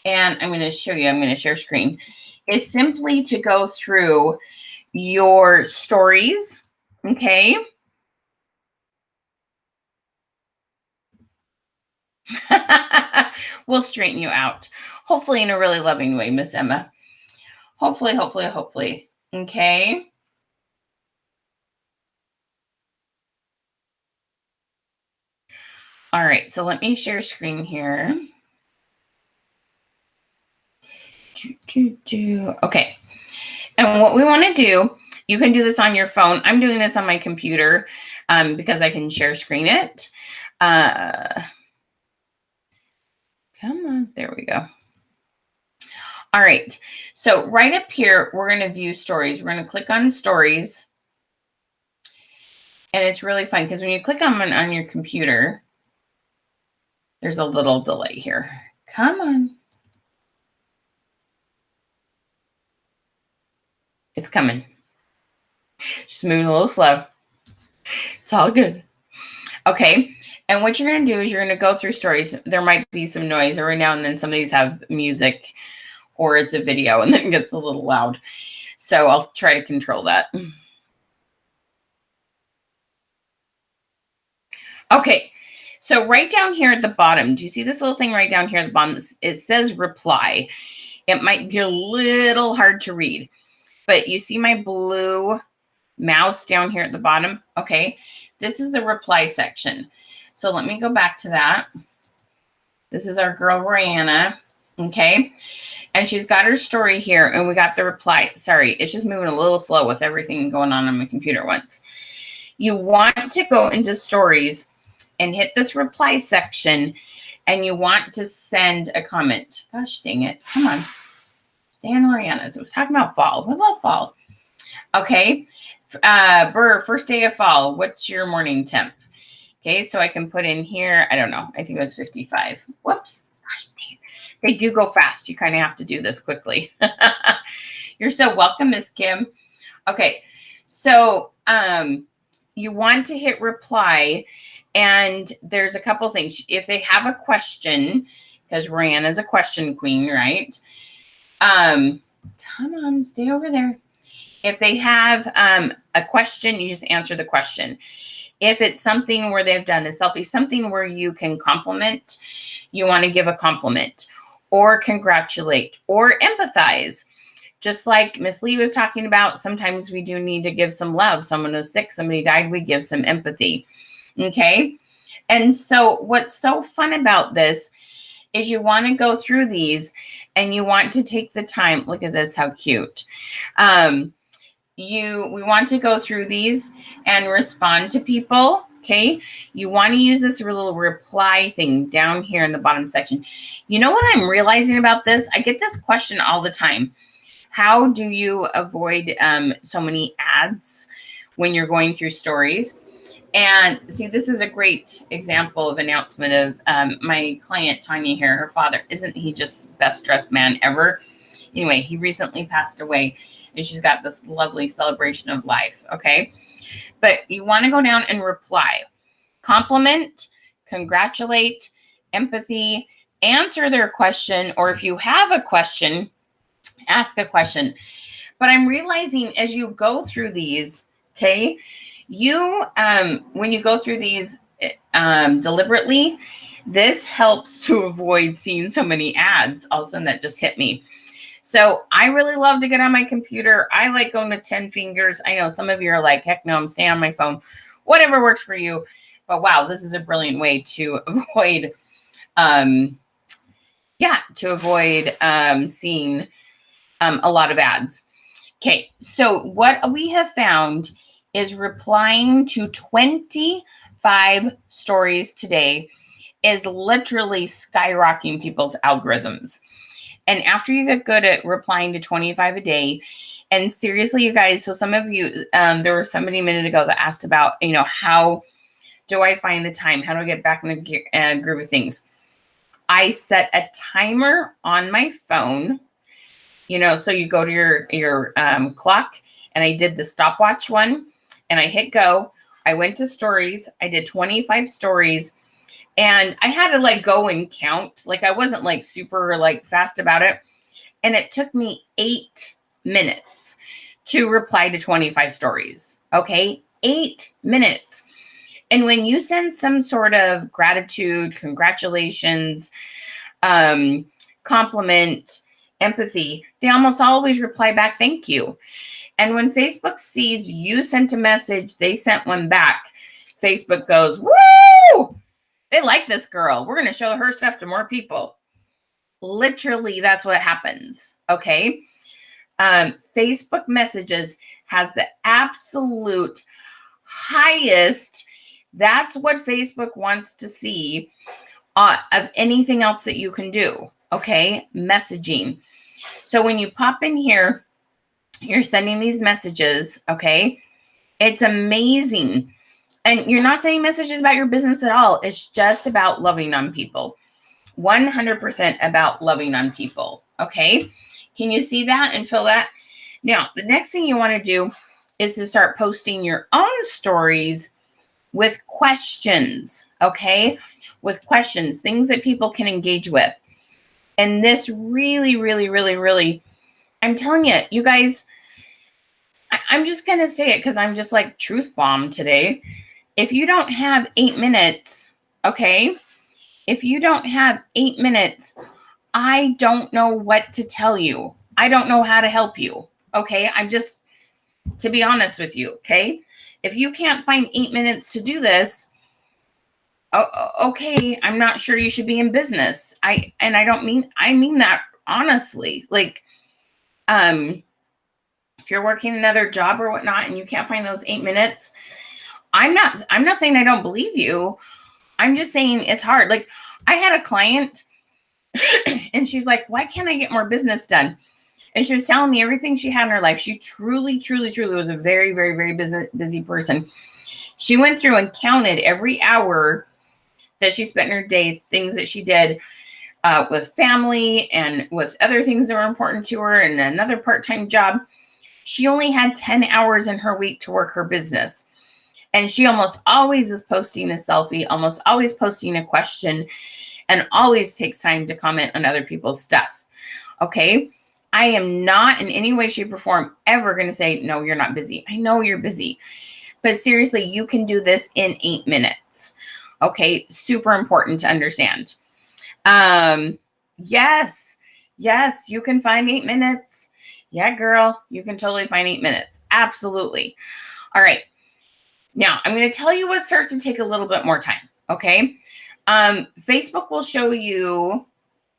and I'm going to show you, I'm going to share screen, is simply to go through your stories. Okay. We'll straighten you out. Hopefully in a really loving way, Miss Emma. Hopefully. Okay. All right. So let me share screen here. Okay. And what we want to do, you can do this on your phone. I'm doing this on my computer because I can share screen it. Come on. There we go. All right. So right up here, we're going to view stories. We're going to click on stories. And it's really fun because when you click on your computer, there's a little delay here. Come on. It's coming. Just moving a little slow. It's all good. Okay. And what you're going to do is you're going to go through stories. There might be some noise every now and then. Some of these have music or it's a video and then it gets a little loud. So I'll try to control that. Okay. So right down here at the bottom, do you see this little thing right down here at the bottom? It says reply. It might be a little hard to read, but you see my blue mouse down here at the bottom? Okay. This is the reply section. So let me go back to that. This is our girl, Rihanna. Okay. And she's got her story here and we got the reply. Sorry, it's just moving a little slow with everything going on my computer once. You want to go into stories and hit this reply section and you want to send a comment. Gosh, dang it. Come on. Stay on Rihanna. So I was talking about fall. We love fall. Okay. Burr, first day of fall. What's your morning temp? Okay. So I can put in here, I don't know. I think it was 55. Whoops. Gosh, dang it. They do go fast. You kind of have to do this quickly. You're so welcome, Miss Kim. Okay. So you want to hit reply. And there's a couple things. If they have a question, because Rihanna's a question queen, right? Come on, stay over there. If they have a question, you just answer the question. If it's something where they've done a selfie, something where you can compliment, you want to give a compliment or congratulate or empathize. Just like Miss Lee was talking about, sometimes we do need to give some love. Someone was sick, somebody died, we give some empathy. Okay. And so what's so fun about this is you want to go through these and you want to take the time. Look at this, how cute. We want to go through these and respond to people. Okay. You want to use this little reply thing down here in the bottom section. You know what I'm realizing about this? I get this question all the time. How do you avoid so many ads when you're going through stories? And see, this is a great example of announcement of my client, Tanya here, her father. Isn't he just best dressed man ever? Anyway, he recently passed away and she's got this lovely celebration of life. Okay. But you want to go down and reply, compliment, congratulate, empathy, answer their question. Or if you have a question, ask a question. But I'm realizing as you go through these, okay, when you go through these deliberately, this helps to avoid seeing so many ads. All of a sudden that just hit me. So I really love to get on my computer. I like going to 10 fingers. I know some of you are like, heck no, I'm staying on my phone. Whatever works for you. But wow, this is a brilliant way to avoid to avoid seeing a lot of ads. Okay, so what we have found is replying to 25 stories today is literally skyrocketing people's algorithms. And after you get good at replying to 25 a day, and seriously, you guys, so some of you, there was somebody a minute ago that asked about, how do I find the time? How do I get back in the groove of things? I set a timer on my phone, so you go to your clock, and I did the stopwatch one, and I hit go. I went to stories. I did 25 stories, and I had to go and count. I wasn't super fast about it. And it took me 8 minutes to reply to 25 stories. Okay. 8 minutes. And when you send some sort of gratitude, congratulations, compliment, empathy, they almost always reply back, thank you. And when Facebook sees you sent a message, they sent one back, Facebook goes, woo! They like this girl. We're going to show her stuff to more people. Literally, that's what happens. Okay. Facebook messages has the absolute highest. That's what Facebook wants to see of anything else that you can do. Okay. Messaging. So when you pop in here, you're sending these messages. Okay. It's amazing. And you're not sending messages about your business at all. It's just about loving on people. 100% about loving on people. Okay. Can you see that and feel that? Now, the next thing you want to do is to start posting your own stories with questions. Okay. With questions, things that people can engage with. And this really, really, really, really, I'm telling you, you guys, I'm just going to say it because I'm just truth bomb today. If you don't have 8 minutes, okay, if you don't have 8 minutes, I don't know what to tell you. I don't know how to help you, okay? I'm just, to be honest with you, okay? If you can't find 8 minutes to do this, okay, I'm not sure you should be in business. I mean that honestly. If you're working another job or whatnot and you can't find those 8 minutes, I'm not saying I don't believe you. I'm just saying it's hard. I had a client and she's like, why can't I get more business done? And she was telling me everything she had in her life. She truly, truly, truly was a very, very, very busy person. She went through and counted every hour that she spent in her day, things that she did with family and with other things that were important to her and another part-time job. She only had 10 hours in her week to work her business. And she almost always is posting a selfie, almost always posting a question, and always takes time to comment on other people's stuff. Okay. I am not in any way, shape, or form ever going to say, no, you're not busy. I know you're busy. But seriously, you can do this in 8 minutes. Okay. Super important to understand. Yes, you can find 8 minutes. Yeah, girl, you can totally find 8 minutes. Absolutely. All right. Now, I'm going to tell you what starts to take a little bit more time, okay? Facebook will show you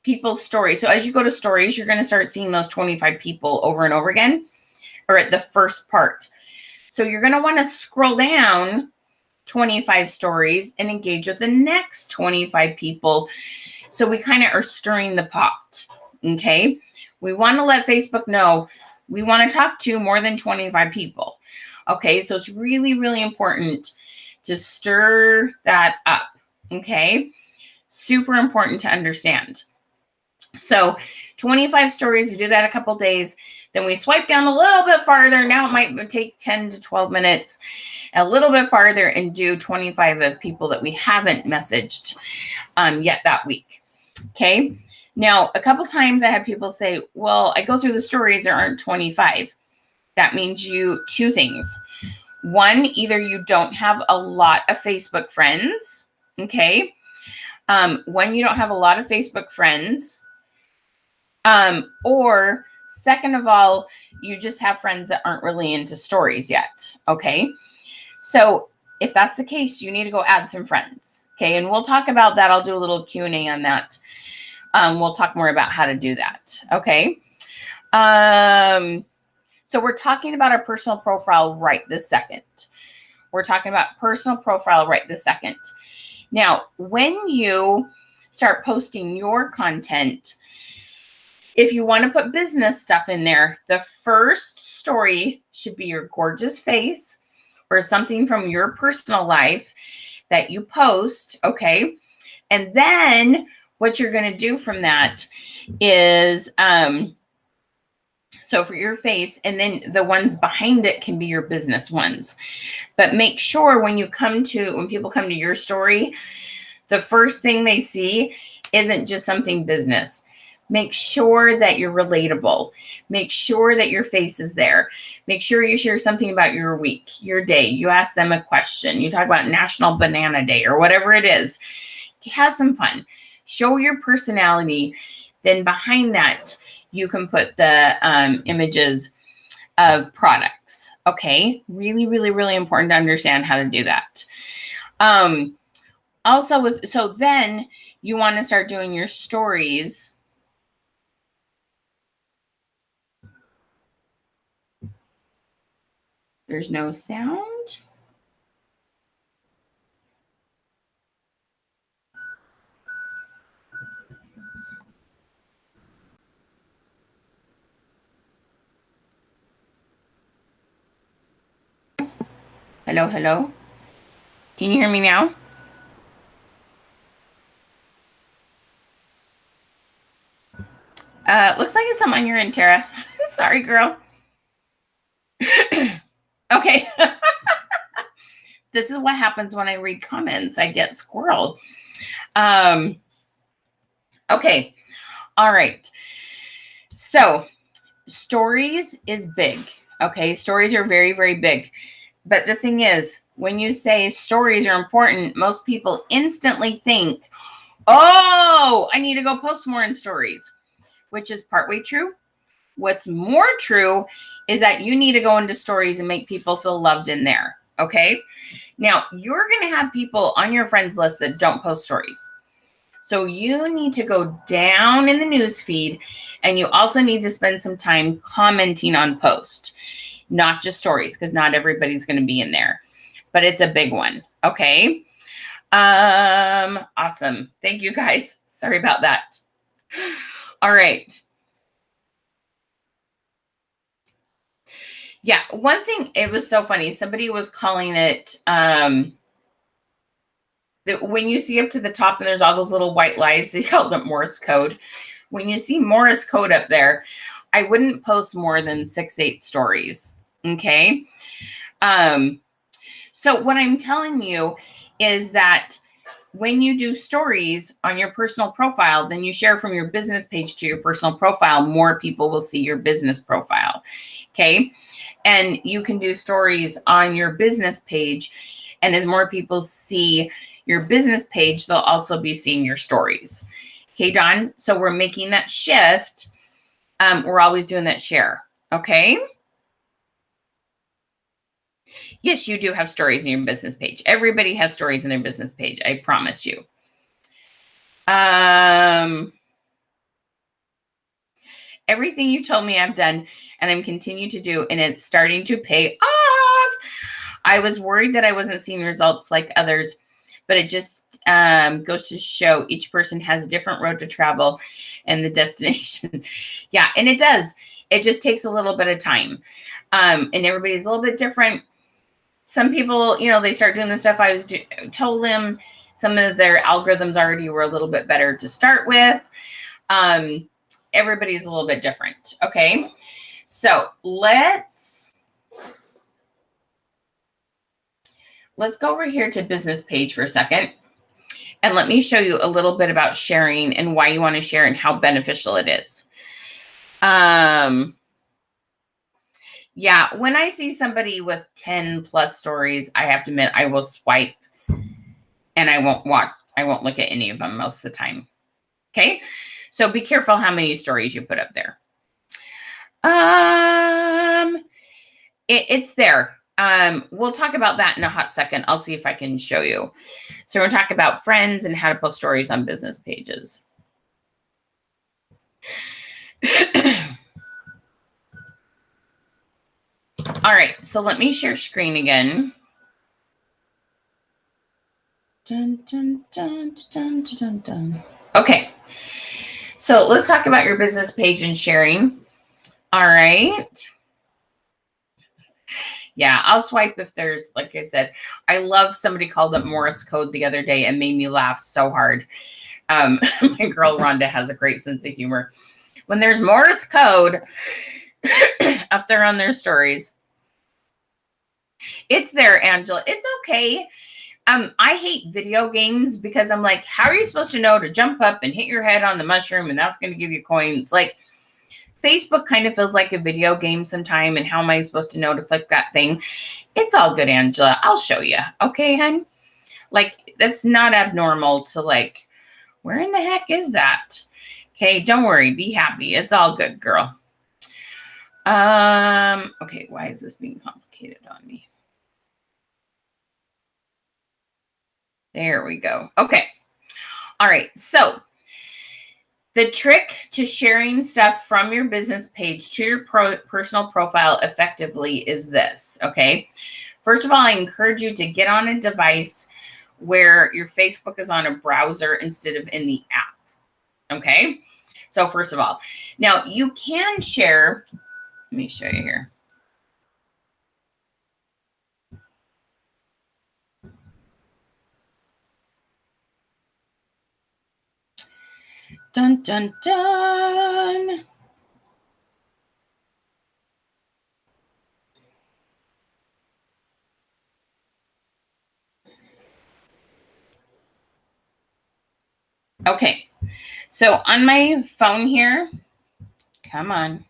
people's stories. So as you go to stories, you're going to start seeing those 25 people over and over again, or at the first part. So you're going to want to scroll down 25 stories and engage with the next 25 people. So we kind of are stirring the pot, okay? We want to let Facebook know we want to talk to more than 25 people. Okay, so it's really, really important to stir that up, okay? Super important to understand. So 25 stories, you do that a couple days, then we swipe down a little bit farther. Now it might take 10 to 12 minutes, a little bit farther, and do 25 of people that we haven't messaged yet that week, okay? Now, a couple times I had people say, well, I go through the stories, there aren't 25. That means two things. One, either you don't have a lot of Facebook friends, okay? When you don't have a lot of Facebook friends, or second of all, you just have friends that aren't really into stories yet, okay? So if that's the case, you need to go add some friends, okay? And we'll talk about that. I'll do a little Q&A on that. We'll talk more about how to do that. Okay. So we're talking about our personal profile right this second. We're talking about personal profile right this second. Now, when you start posting your content, if you want to put business stuff in there, the first story should be your gorgeous face or something from your personal life that you post, okay? And then what you're going to do from that is, so for your face, and then the ones behind it can be your business ones. But make sure when people come to your story, the first thing they see isn't just something business. Make sure that you're relatable. Make sure that your face is there. Make sure you share something about your week, your day. You ask them a question. You talk about National Banana Day or whatever it is. Have some fun. Show your personality. Then behind that, you can put the images of products. Okay. Really, really, really important to understand how to do that. So then you want to start doing your stories. There's no sound. Hello, hello. Can you hear me now? Looks like it's something on your end, Tara. Sorry, girl. Okay. This is what happens when I read comments. I get squirreled. Okay. All right. So stories is big. Okay. Stories are very, very big. But the thing is, when you say stories are important, most people instantly think, oh, I need to go post more in stories, which is partway true. What's more true is that you need to go into stories and make people feel loved in there. Okay. Now, you're going to have people on your friends list that don't post stories. So you need to go down in the news feed, and you also need to spend some time commenting on posts, not just stories, because not everybody's going to be in there, but it's a big one. Okay. Awesome. Thank you guys. Sorry about that. All right. Yeah. One thing, it was so funny. Somebody was calling it, when you see up to the top and there's all those little white lies, they called it Morse code. When you see Morse code up there, I wouldn't post more than 6-8 stories. Okay. So what I'm telling you is that when you do stories on your personal profile, then you share from your business page to your personal profile, more people will see your business profile. Okay. And you can do stories on your business page. And as more people see your business page, they'll also be seeing your stories. Okay, Dawn. So we're making that shift. We're always doing that share. Okay. Yes, you do have stories in your business page. Everybody has stories in their business page. I promise you. Everything you told me I've done and I'm continuing to do, and it's starting to pay off. I was worried that I wasn't seeing results like others, but it just goes to show each person has a different road to travel and the destination. Yeah, and it does. It just takes a little bit of time. And everybody's a little bit different. Some people, they start doing the stuff I told them. Some of their algorithms already were a little bit better to start with. Everybody's a little bit different. Okay. So let's go over here to business page for a second. And let me show you a little bit about sharing and why you want to share and how beneficial it is. Yeah, when I see somebody with 10 plus stories, I have to admit I will swipe and I won't look at any of them most of the time. Okay, so be careful how many stories you put up there. It's there. We'll talk about that in a hot second. I'll see if I can show you. So we're talking about friends and how to post stories on business pages. All right, so let me share screen again. Dun, dun, dun, dun, dun, dun. Okay, so let's talk about your business page and sharing. All right. Yeah, I'll swipe if there's, like I said, I love somebody called it Morse code the other day and made me laugh so hard. My girl Rhonda has a great sense of humor. When there's Morse code up there on their stories, it's there, Angela. It's okay. I hate video games because I'm like, how are you supposed to know to jump up and hit your head on the mushroom and that's going to give you coins? Like, Facebook kind of feels like a video game sometime, and how am I supposed to know to click that thing? It's all good, Angela. I'll show you. Okay, hon? Like, that's not abnormal to like, where in the heck is that? Okay, don't worry. Be happy. It's all good, girl. Okay, why is this being complicated on me? There we go. Okay. All right. So the trick to sharing stuff from your business page to your personal profile effectively is this, okay? First of all, I encourage you to get on a device where your Facebook is on a browser instead of in the app, okay? So first of all, now you can share, let me show you here. Dun, dun, dun. Okay, so on my phone here, come on.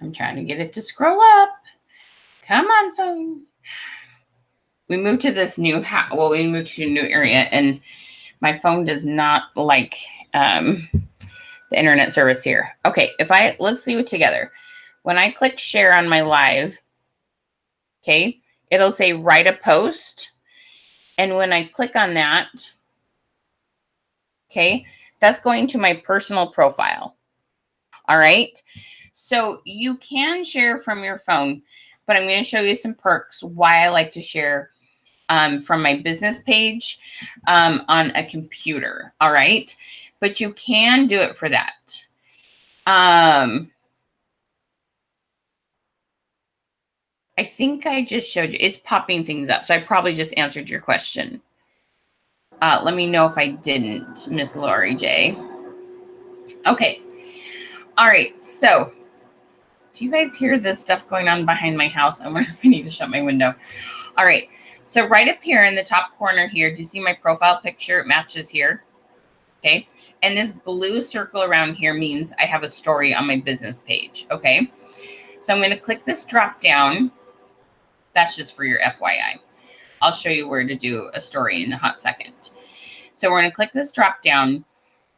I'm trying to get it to scroll up. Come on, phone. We moved to this new house. Well, we moved to a new area, and my phone does not like the internet service here. Okay, let's see it together. When I click share on my live, okay, it'll say write a post. And when I click on that, okay, that's going to my personal profile. All right. So you can share from your phone, but I'm going to show you some perks why I like to share from my business page on a computer. All right. But you can do it for that. I think I just showed you. It's popping things up. So I probably just answered your question. Let me know if I didn't, Miss Lori J. Okay. All right. So do you guys hear this stuff going on behind my house? I wonder if I need to shut my window. All right. So right up here in the top corner here, do you see my profile picture? It matches here. Okay. And this blue circle around here means I have a story on my business page. Okay. So I'm going to click this drop down. That's just for your FYI. I'll show you where to do a story in a hot second. So we're going to click this drop down,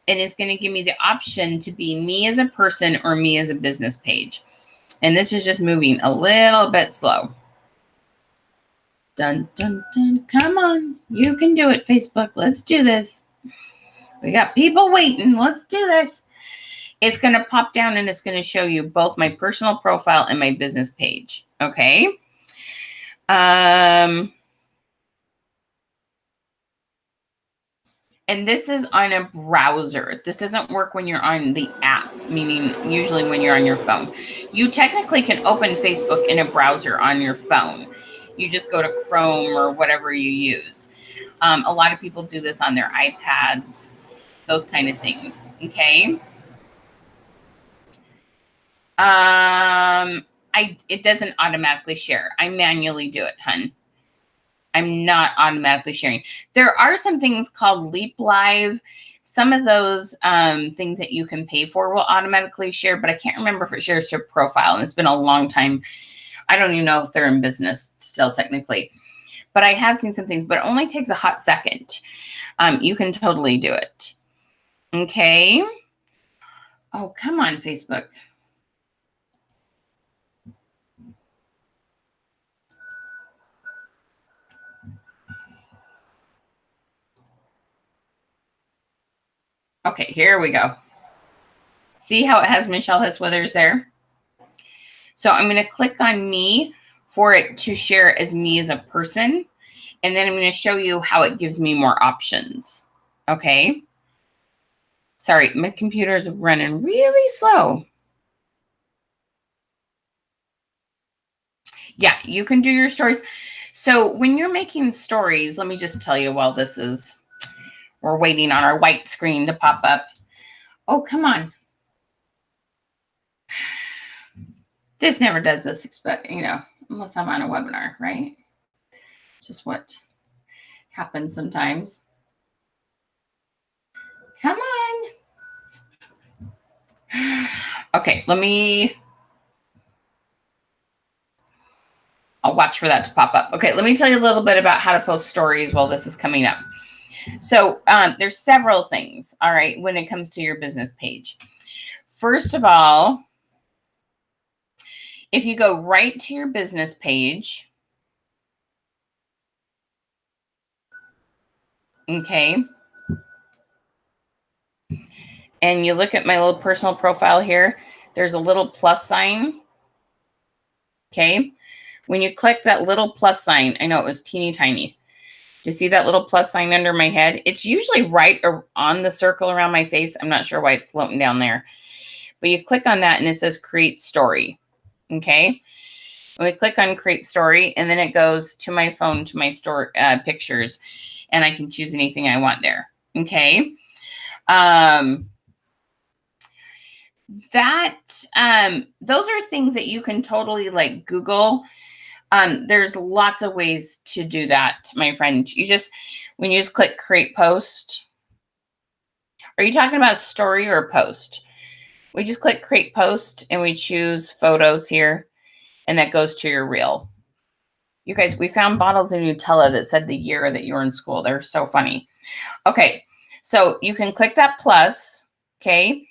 and it's going to give me the option to be me as a person or me as a business page. And this is just moving a little bit slow. Dun, dun, dun. Come on. You can do it, Facebook. Let's do this. We got people waiting. Let's do this. It's going to pop down and it's going to show you both my personal profile and my business page. Okay. And this is on a browser. This doesn't work when you're on the app, meaning usually when you're on your phone. You technically can open Facebook in a browser on your phone. You just go to Chrome or whatever you use. A lot of people do this on their iPads, those kind of things. Okay. It doesn't automatically share. I manually do it, hun. I'm not automatically sharing. There are some things called Leap Live. Some of those things that you can pay for will automatically share, but I can't remember if it shares to a profile. And it's been a long time. I don't even know if they're in business still technically. But I have seen some things, but it only takes a hot second. You can totally do it. Okay. Oh, come on, Facebook. Okay, here we go. See how it has Michelle Hess-Withers there? So I'm going to click on me for it to share as me as a person. And then I'm going to show you how it gives me more options. Okay. Sorry, my computer's running really slow. Yeah, you can do your stories. So when you're making stories, let me just tell you while we're waiting on our white screen to pop up. Oh, come on. This never does this, unless I'm on a webinar, right? Just what happens sometimes. Come on. Okay, I'll watch for that to pop up. Okay, let me tell you a little bit about how to post stories while this is coming up. So there's several things, all right, when it comes to your business page. First of all, if you go right to your business page, okay, and you look at my little personal profile here, there's a little plus sign, okay? When you click that little plus sign, I know it was teeny tiny. Do you see that little plus sign under my head? It's usually right on the circle around my face. I'm not sure why it's floating down there. But you click on that and it says create story, okay? When we click on create story, and then it goes to my phone, to my store pictures, and I can choose anything I want there, okay? Those are things that you can totally like Google. There's lots of ways to do that, my friend. When you just click create post, are you talking about story or post? We just click create post and we choose photos here, and that goes to your reel. You guys, we found bottles of Nutella that said the year that you were in school. They're so funny. Okay, so you can click that plus, okay?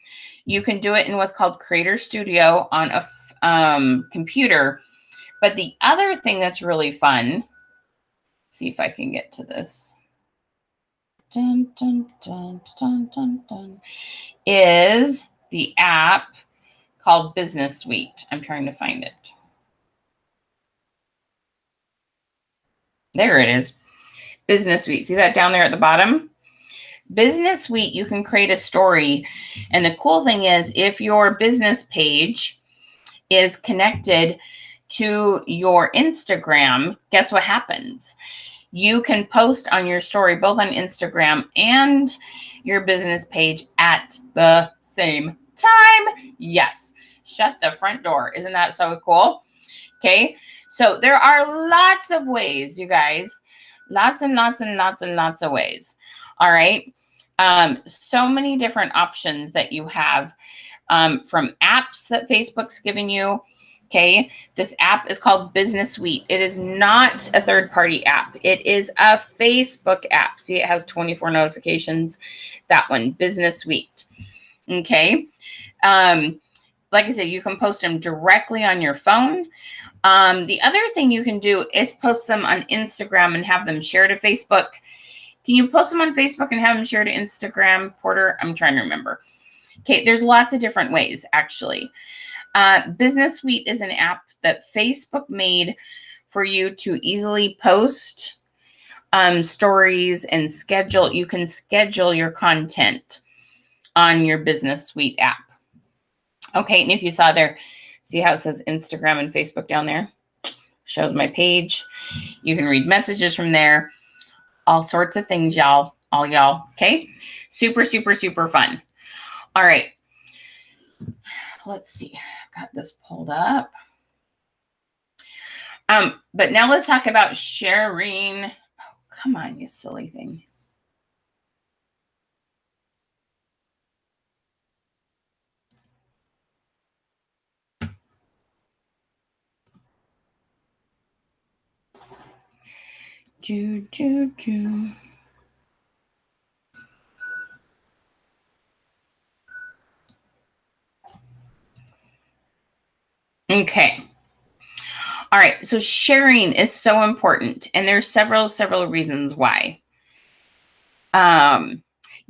You can do it in what's called Creator Studio on a computer. But the other thing that's really fun, see if I can get to this, dun, dun, dun, dun, dun, dun, is the app called Business Suite. I'm trying to find it. There it is. Business Suite. See that down there at the bottom? Business Suite, you can create a story. And the cool thing is, if your business page is connected to your Instagram, guess what happens? You can post on your story, both on Instagram and your business page at the same time. Yes. Shut the front door. Isn't that so cool? Okay. So there are lots of ways, you guys. Lots and lots and lots and lots of ways. All right. So many different options that you have from apps that Facebook's giving you. Okay, this app is called Business Suite. It is not a third-party app. It is a Facebook app. See, it has 24 notifications. That one, Business Suite. Okay. Like I said, you can post them directly on your phone. The other thing you can do is post them on Instagram and have them share to Facebook. Can you post them on Facebook and have them share to Instagram, Porter? I'm trying to remember. Okay, there's lots of different ways, actually. Business Suite is an app that Facebook made for you to easily post stories and schedule. You can schedule your content on your Business Suite app. Okay, and if you saw there, see how it says Instagram and Facebook down there? Shows my page. You can read messages from there. All sorts of things, y'all. All y'all. Okay, super, super, super fun. All right. Let's see. I've got this pulled up. But now let's talk about sharing. Oh, come on, you silly thing. Do, do, do. Okay. All right. So sharing is so important, and there's several reasons why.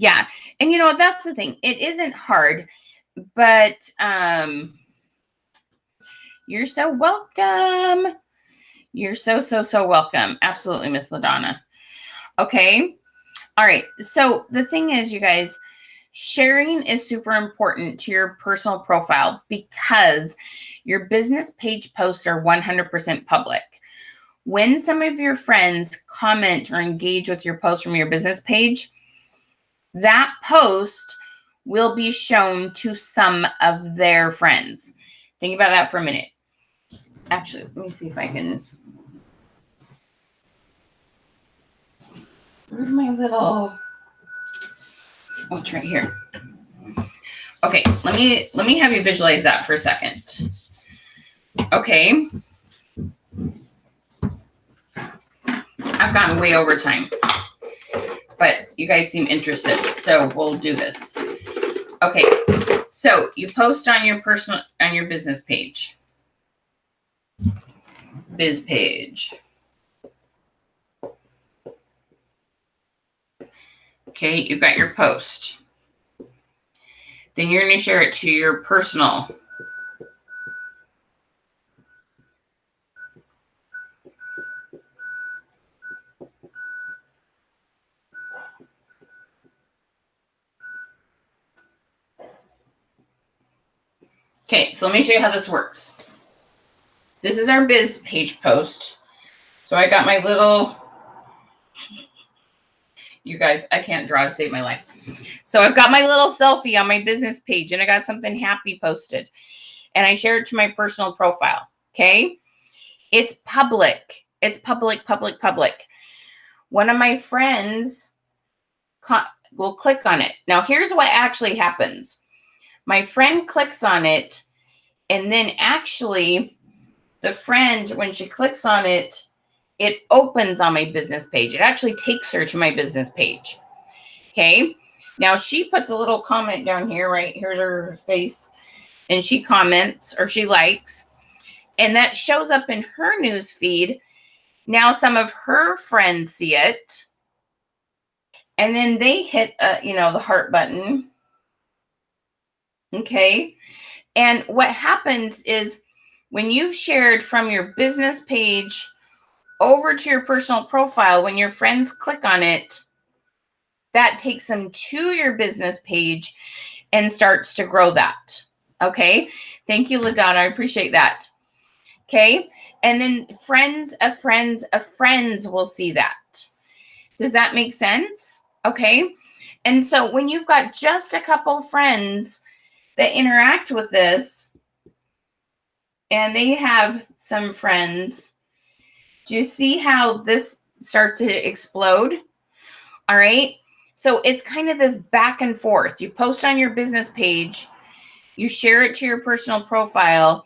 Yeah. And that's the thing. It isn't hard, but you're so welcome. You're so welcome. Absolutely, Miss LaDonna. Okay. All right. So the thing is, you guys, sharing is super important to your personal profile because your business page posts are 100% public. When some of your friends comment or engage with your post from your business page, that post will be shown to some of their friends. Think about that for a minute. Actually, let me see if I can. Where's my little? Oh, it's right here. Okay, let me have you visualize that for a second. Okay. I've gotten way over time, but you guys seem interested, so we'll do this. Okay, so you post on your business page. Biz page. Okay, you've got your post. Then you're going to share it to your personal. Okay, so let me show you how this works. This is our biz page post. So I got my little, you guys, I can't draw to save my life. So I've got my little selfie on my business page and I got something happy posted and I share it to my personal profile. Okay. It's public. It's public. One of my friends will click on it. Now here's what actually happens. My friend clicks on it and then actually the friend, when she clicks on it, it opens on my business page. It actually takes her to my business page. Okay. Now she puts a little comment down here, right? Here's her face. And she comments or she likes. And that shows up in her news feed. Now some of her friends see it. And then they hit, the heart button. Okay. And what happens is when you've shared from your business page over to your personal profile, when your friends click on it, that takes them to your business page and starts to grow that. Okay. Thank you, LaDonna. I appreciate that. Okay. And then friends of friends of friends will see that. Does that make sense? Okay. And so when you've got just a couple friends that interact with this and they have some friends, do you see how this starts to explode? All right. So it's kind of this back and forth. You post on your business page, you share it to your personal profile,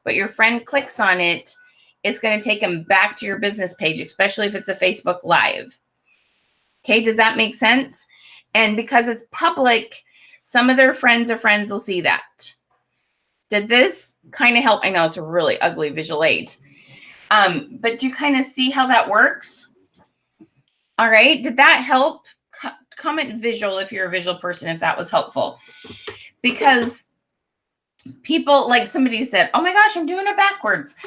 but your friend clicks on it, it's going to take them back to your business page, especially if it's a Facebook Live. Okay, does that make sense? And because it's public, some of their friends of friends will see that. Did this kind of help? I know it's a really ugly visual aid. But do you kind of see how that works? All right, did that help? Comment visual if you're a visual person, if that was helpful. Because people, like somebody said, oh my gosh, I'm doing it backwards.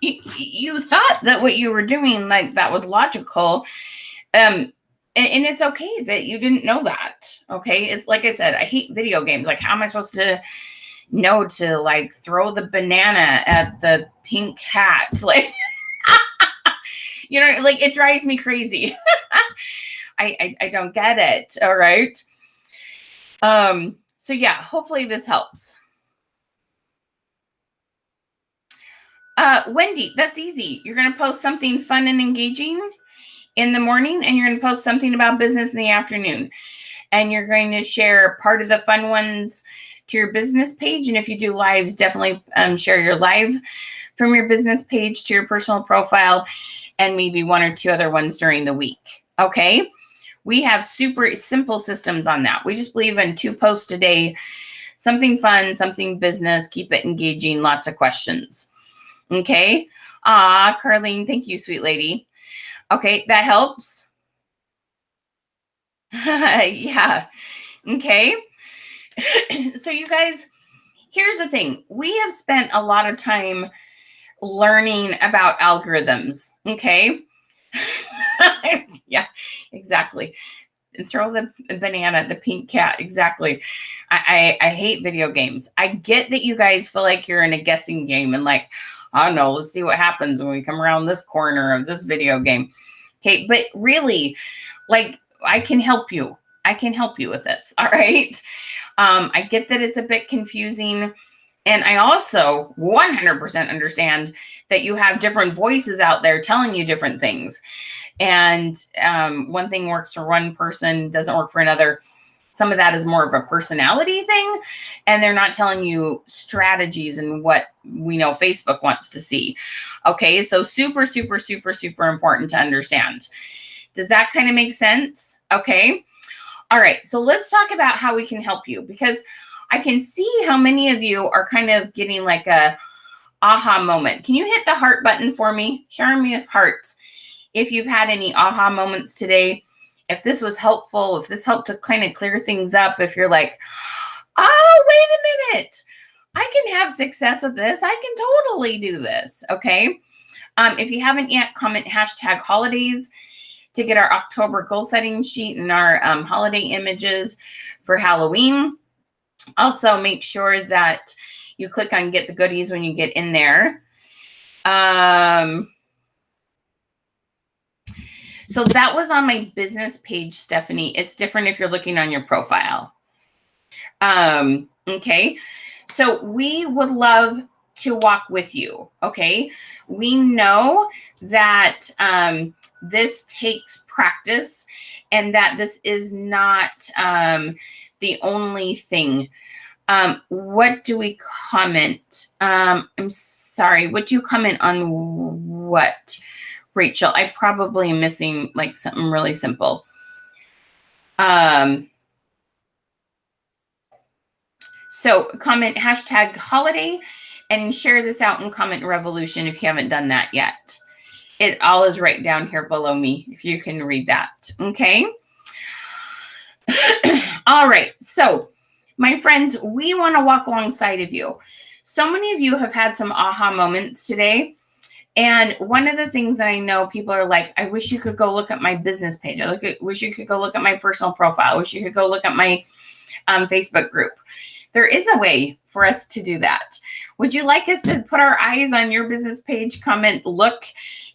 You thought that what you were doing, like that was logical. And it's okay that you didn't know that. Okay. It's like I said, I hate video games. Like, how am I supposed to know to like throw the banana at the pink hat? Like, like it drives me crazy. I don't get it. All right. So yeah, hopefully this helps. Wendy, that's easy. You're going to post something fun and engaging in the morning, and you're going to post something about business in the afternoon. And you're going to share part of the fun ones to your business page. And if you do lives, definitely share your live from your business page to your personal profile, and maybe one or two other ones during the week. Okay. We have super simple systems on that. We just believe in 2 posts a day, something fun, something business, keep it engaging, lots of questions. Okay. Carlene, thank you, sweet lady. Okay, that helps. Yeah. Okay. So you guys, here's the thing. We have spent a lot of time learning about algorithms. Okay. Yeah, exactly. And throw the banana, the pink cat. Exactly. I hate video games. I get that you guys feel like you're in a guessing game and like, I don't know, let's see what happens when we come around this corner of this video game. Okay, but really, like, I can help you. I can help you with this. All right. I get that it's a bit confusing. And I also 100% understand that you have different voices out there telling you different things. And one thing works for one person, doesn't work for another. Some of that is more of a personality thing. And they're not telling you strategies and what we know Facebook wants to see. Okay, so super, super, super, super important to understand. Does that kind of make sense? Okay. All right, so let's talk about how we can help you, because I can see how many of you are kind of getting like a aha moment. Can you hit the heart button for me? Shower me with hearts if you've had any aha moments today. If this was helpful, if this helped to kind of clear things up, if you're like, oh, wait a minute, I can have success with this. I can totally do this. Okay. If you haven't yet, comment #holidays to get our October goal setting sheet and our holiday images for Halloween. Also, make sure that you click on get the goodies when you get in there. So that was on my business page, Stephanie. It's different if you're looking on your profile. Okay. So we would love to walk with you. Okay. We know that this takes practice and that this is not the only thing. What do we comment? I'm sorry. What do you comment on what, Rachel? I probably am missing like something really simple. So comment #holiday and share this out in comment revolution if you haven't done that yet. It all is right down here below me if you can read that. Okay. All right. So my friends, we want to walk alongside of you. So many of you have had some aha moments today. And one of the things that I know people are like, I wish you could go look at my business page. Wish you could go look at my personal profile. I wish you could go look at my Facebook group. There is a way for us to do that. Would you like us to put our eyes on your business page? Comment, look,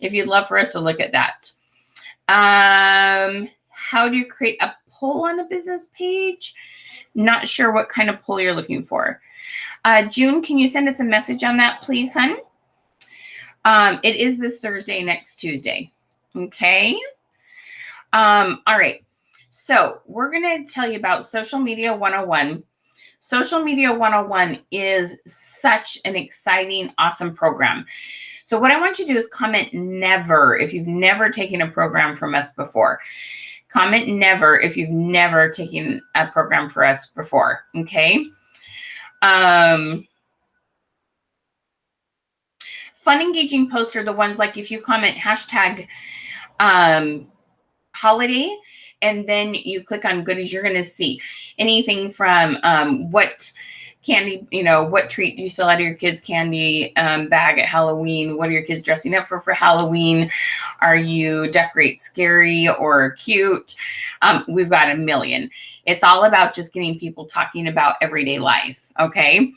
if you'd love for us to look at that. How do you create a poll on a business page? Not sure what kind of poll you're looking for. June, can you send us a message on that, please, hun? It is this Thursday, next Tuesday. Okay. All right. So we're going to tell you about Social Media 101. Social Media 101 is such an exciting, awesome program. So what I want you to do is comment never if you've never taken a program from us before. Comment never if you've never taken a program for us before. Okay. Fun, engaging posts are the ones like if you comment #holiday and then you click on goodies, you're going to see anything from what candy, what treat do you sell out of your kids' candy bag at Halloween? What are your kids dressing up for Halloween? Are you decorate scary or cute? We've got a million. It's all about just getting people talking about everyday life. Okay.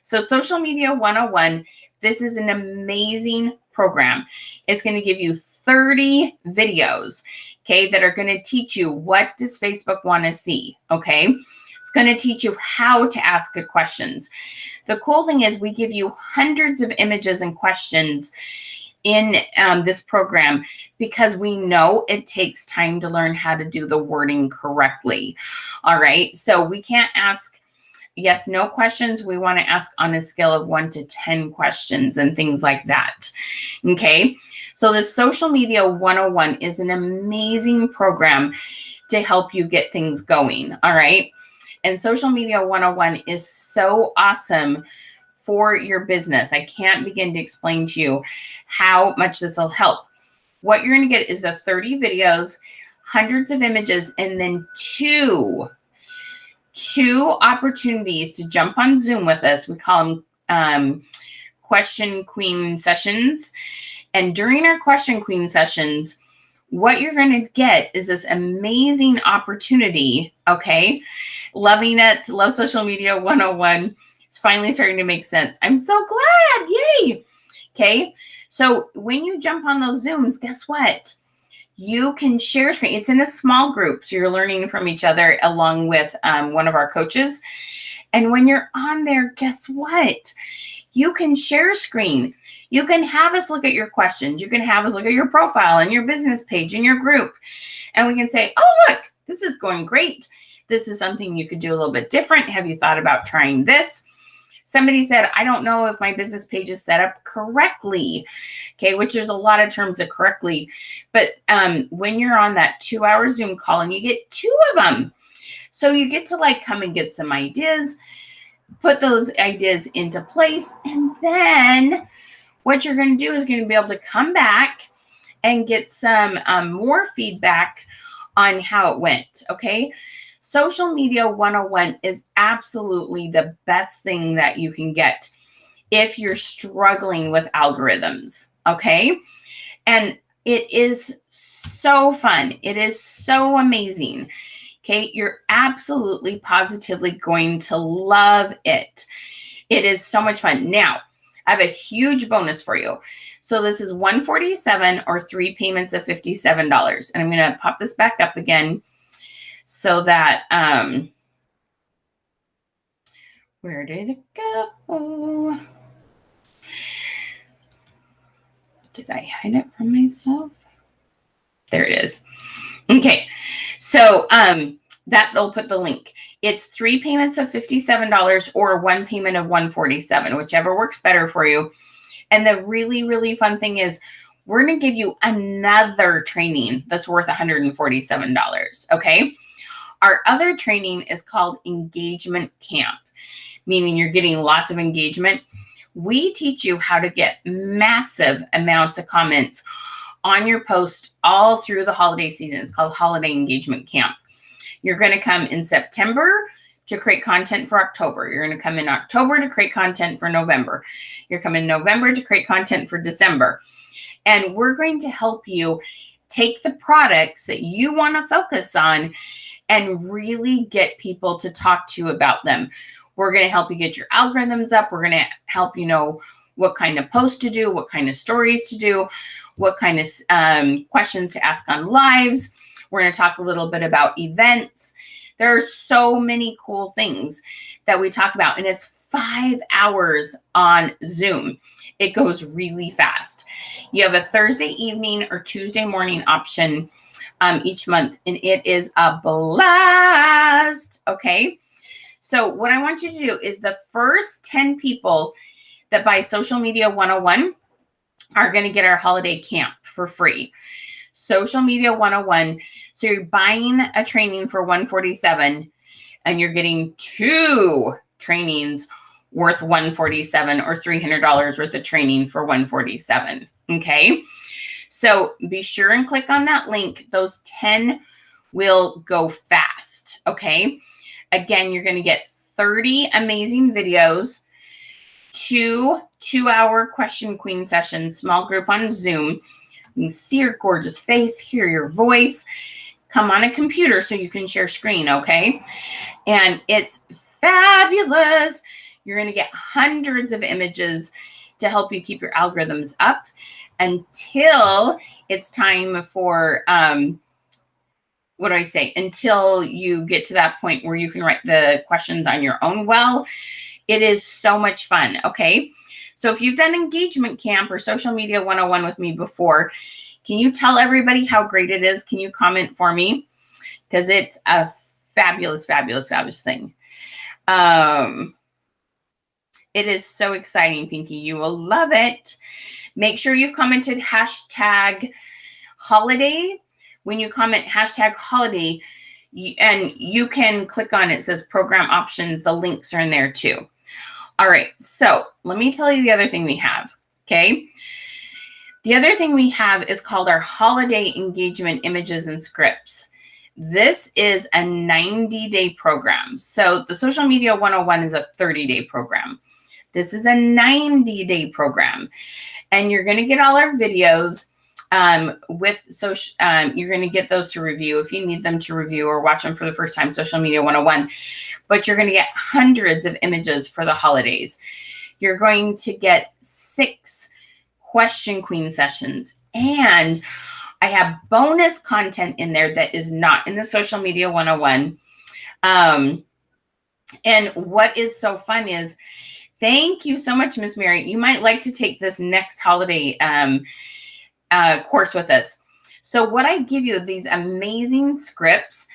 So Social Media 101, this is an amazing program. It's going to give you 30 videos, okay, that are going to teach you what does Facebook want to see, okay? It's going to teach you how to ask good questions. The cool thing is we give you hundreds of images and questions in this program because we know it takes time to learn how to do the wording correctly, all right? So we can't ask yes, no questions. We want to ask on a scale of 1 to 10 questions and things like that. Okay. So the Social Media 101 is an amazing program to help you get things going. All right. And Social Media 101 is so awesome for your business. I can't begin to explain to you how much this will help. What you're going to get is the 30 videos. hundreds of images, and then two opportunities to jump on Zoom with us. We call them Question Queen sessions. And during our Question Queen sessions, what you're going to get is this amazing opportunity, okay? Loving it. Love Social Media 101. It's finally starting to make sense. I'm so glad. Yay. Okay. So when you jump on those Zooms, guess what? You can share screen. It's in a small group, so you're learning from each other along with one of our coaches. And when you're on there, guess what? You can share screen. You can have us look at your questions. You can have us look at your profile and your business page and your group. And we can say, oh, look, this is going great. This is something you could do a little bit different. Have you thought about trying this? Somebody said, I don't know if my business page is set up correctly. Okay, which there's a lot of terms of correctly. But when you're on that 2-hour Zoom call and you get 2 of them, so you get to like come and get some ideas, put those ideas into place. And then what you're going to do is going to be able to come back and get some more feedback on how it went. Okay. Social Media 101 is absolutely the best thing that you can get if you're struggling with algorithms, okay? And it is so fun. It is so amazing, okay? You're absolutely, positively going to love it. It is so much fun. Now, I have a huge bonus for you. So this is $147 or 3 payments of $57. And I'm going to pop this back up again. So that, where did it go? Did I hide it from myself? There it is. Okay. So, that'll put the link. It's 3 payments of $57 or 1 payment of $147, whichever works better for you. And the really, really fun thing is we're going to give you another training that's worth $147. Okay. Our other training is called Engagement Camp, meaning you're getting lots of engagement. We teach you how to get massive amounts of comments on your post all through the holiday season. It's called Holiday Engagement Camp. You're going to come in September to create content for October. You're going to come in October to create content for November. You're coming in November to create content for December. And we're going to help you take the products that you want to focus on and really get people to talk to you about them. We're going to help you get your algorithms up. We're going to help you know what kind of posts to do, what kind of stories to do, what kind of questions to ask on lives. We're going to talk a little bit about events. There are so many cool things that we talk about, and it's 5 hours on Zoom. It goes really fast. You have a Thursday evening or Tuesday morning option each month, and it is a blast. Okay. So what I want you to do is the first 10 people that buy Social Media 101 are going to get our holiday camp for free. Social Media 101. So you're buying a training for $147 and you're getting 2 trainings worth $147 or $300 worth of training for $147. Okay. So be sure and click on that link. Those 10 will go fast. Okay. Again, you're going to get 30 amazing videos, 2 2-hour Question Queen sessions, small group on Zoom. You can see your gorgeous face, hear your voice, come on a computer so you can share screen. Okay. And it's fabulous. You're going to get hundreds of images to help you keep your algorithms up until it's time for, what do I say? Until you get to that point where you can write the questions on your own. Well, it is so much fun. Okay. So if you've done Engagement Camp or Social Media 101 with me before, can you tell everybody how great it is? Can you comment for me? Because it's a fabulous, fabulous, fabulous thing. It is so exciting, Pinky. You will love it. Make sure you've commented hashtag holiday. When you comment hashtag holiday, and you can click on it, says program options. The links are in there too. All right. So let me tell you the other thing we have. Okay. The other thing we have is called our holiday engagement images and scripts. This is a 90-day program. So the Social Media 101 is a 30-day program. This is a 90-day program. And you're going to get all our videos with social. You're going to get those to review if you need them to review or watch them for the first time, Social Media 101. But you're going to get hundreds of images for the holidays. You're going to get 6 Question Queen sessions. And I have bonus content in there that is not in the Social Media 101. And what is so fun is, thank you so much, Miss Mary. You might like to take this next holiday course with us. So what I give you, these amazing scripts,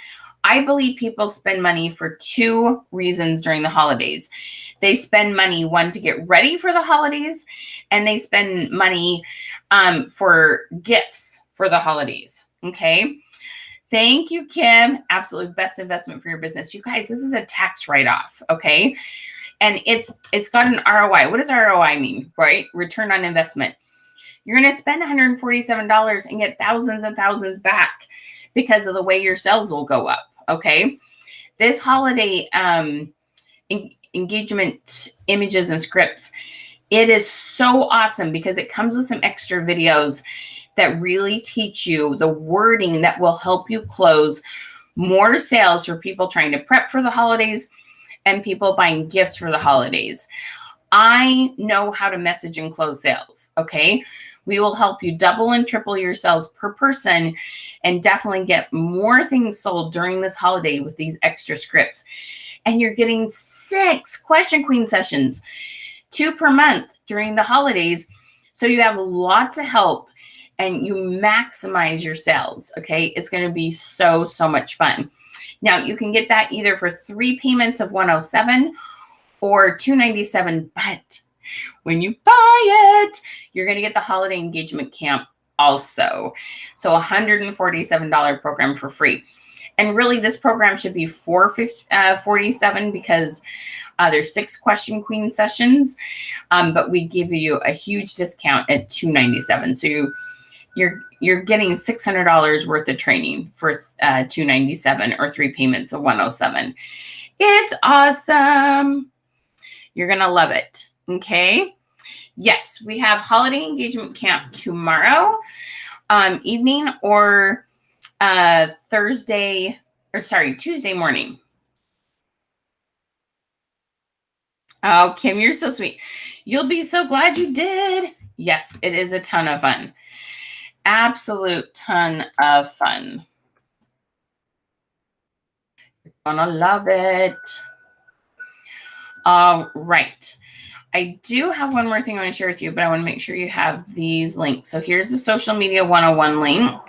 I believe people spend money for 2 reasons during the holidays. They spend money, one, to get ready for the holidays, and they spend money for gifts for the holidays. Okay. Thank you, Kim. Absolutely best investment for your business. You guys, this is a tax write-off. Okay. And it's got an ROI. What does ROI mean, right? Return on investment. You're going to spend $147 and get thousands and thousands back because of the way your sales will go up. Okay. This holiday engagement images and scripts, it is so awesome because it comes with some extra videos that really teach you the wording that will help you close more sales for people trying to prep for the holidays and people buying gifts for the holidays. I know how to message and close sales. Okay. We will help you double and triple your sales per person and definitely get more things sold during this holiday with these extra scripts. And you're getting 6 Question Queen sessions, 2 per month during the holidays. So you have lots of help and you maximize your sales. Okay. It's going to be so, so much fun. Now you can get that either for 3 payments of $107 or $297. But when you buy it, you're going to get the holiday engagement camp also. So $147 program for free. And really this program should be $447 because there's 6 Question Queen sessions. But we give you a huge discount at $297. So you're getting $600 worth of training for $297 or 3 payments of $107. It's awesome. You're going to love it. Okay. Yes, we have holiday engagement camp tomorrow evening or Tuesday morning. Oh, Kim, you're so sweet. You'll be so glad you did. Yes, it is a ton of fun. Absolute ton of fun. You're gonna love it. All right. I do have one more thing I want to share with you, but I want to make sure you have these links. So here's the Social Media 101 link.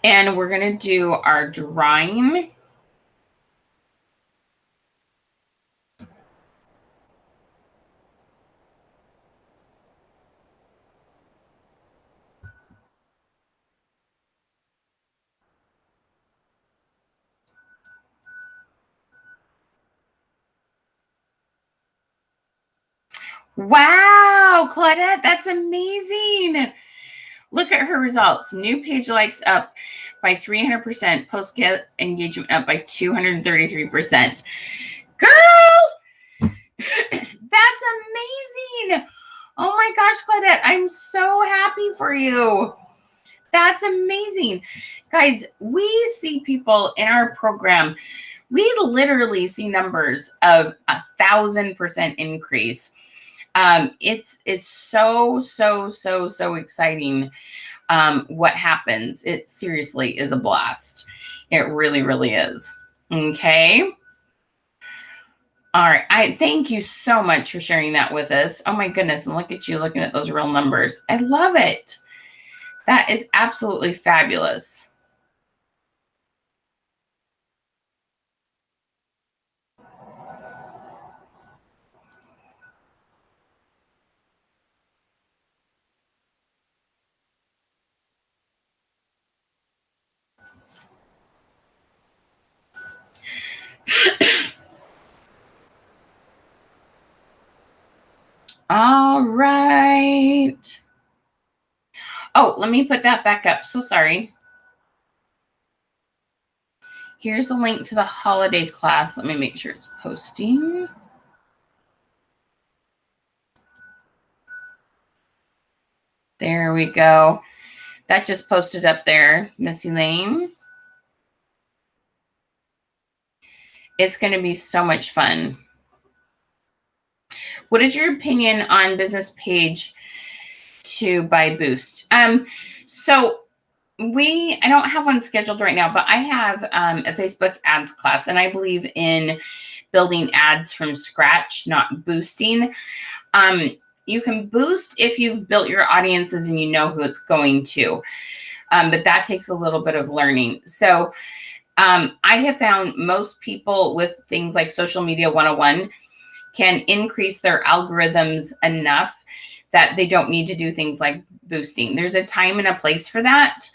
And we're going to do our drawing. Wow, Claudette, that's amazing. Look at her results. New page likes up by 300%. Post get engagement up by 233%. Girl, that's amazing. Oh my gosh, Claudette, I'm so happy for you. That's amazing. Guys, we see people in our program. We literally see numbers of 1,000% increase. It's so exciting what happens. It seriously is a blast. It really, really is. Okay. All right. I thank you so much for sharing that with us. Oh my goodness. And look at you looking at those real numbers. I love it. That is absolutely fabulous. All right. Oh, let me put that back up. So sorry. Here's the link to the holiday class. Let me make sure it's posting. There we go. That just posted up there, Missy Lane. It's going to be so much fun. What is your opinion on business page to buy boost? So I don't have one scheduled right now, but I have a Facebook ads class, and I believe in building ads from scratch, not boosting. You can boost if you've built your audiences and you know who it's going to, but that takes a little bit of learning. So I have found most people with things like Social Media 101 can increase their algorithms enough that they don't need to do things like boosting. There's a time and a place for that.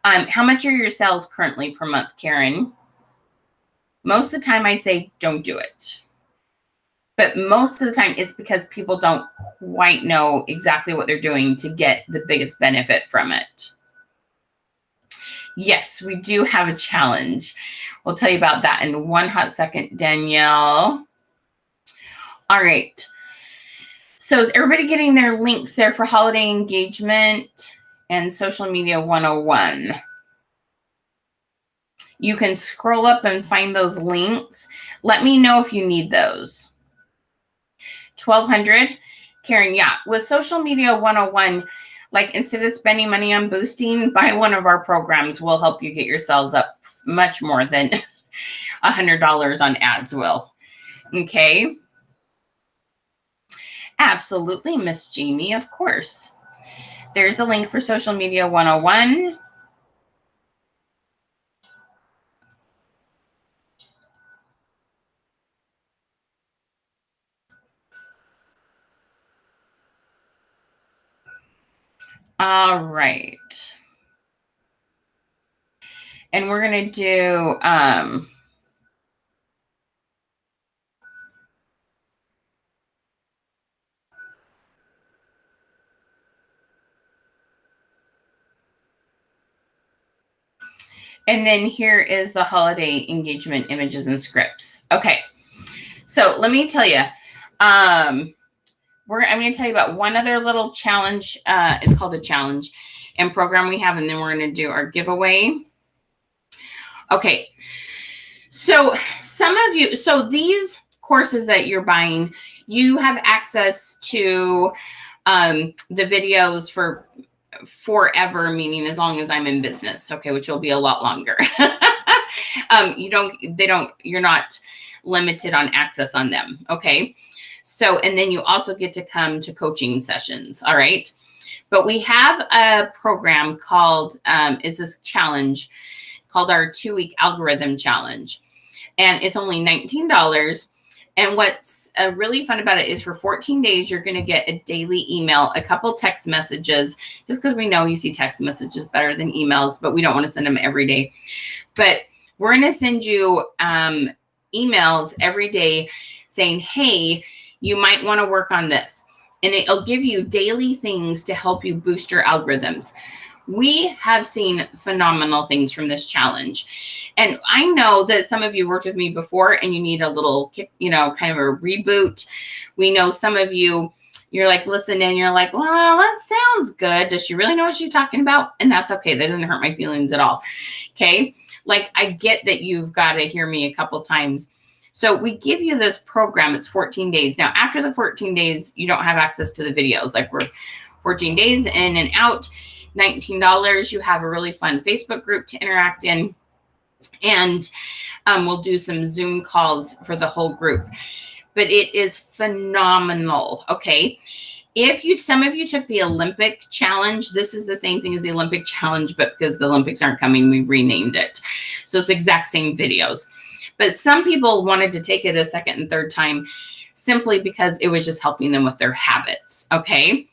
How much are your sales currently per month, Karen? Most of the time I say don't do it. But most of the time it's because people don't quite know exactly what they're doing to get the biggest benefit from it. Yes, we do have a challenge. We'll tell you about that in one hot second, Danielle. All right. So is everybody getting their links there for holiday engagement and Social Media 101? You can scroll up and find those links. Let me know if you need those. 1,200. Karen, yeah. With Social Media 101, like instead of spending money on boosting, buy one of our programs. Will help you get your sales up much more than $100 on ads will. Okay. Absolutely, Miss Jamie, of course. There's a link for Social Media 101. All right. And we're going to do and then here is the holiday engagement images and scripts. Okay. So let me tell you, I'm going to tell you about one other little challenge. It's called a challenge and program we have, and then we're going to do our giveaway. Okay. So some of you, so these courses that you're buying, you have access to the videos for forever, meaning as long as I'm in business, okay, which will be a lot longer. You're not limited on access on them, okay? So, and then you also get to come to coaching sessions, all right? But we have a program called, it's this challenge called our 2-week algorithm challenge. And it's only $19. And what's really fun about it is for 14 days, you're going to get a daily email, a couple text messages, just because we know you see text messages better than emails, but we don't want to send them every day. But we're going to send you emails every day saying, hey, you might want to work on this. And it'll give you daily things to help you boost your algorithms. We have seen phenomenal things from this challenge. And I know that some of you worked with me before and you need a little, kind of a reboot. We know some of you, you're like, listen, and you're like, well, that sounds good. Does she really know what she's talking about? And that's okay. That doesn't hurt my feelings at all. Okay. Like, I get that you've got to hear me a couple times. So we give you this program. It's 14 days. Now, after the 14 days, you don't have access to the videos. Like, we're 14 days in and out. $19. You have a really fun Facebook group to interact in. And we'll do some Zoom calls for the whole group. But it is phenomenal. Okay. Some of you took the Olympic challenge, this is the same thing as the Olympic challenge, but because the Olympics aren't coming, we renamed it. So it's the exact same videos. But some people wanted to take it a second and third time simply because it was just helping them with their habits. Okay.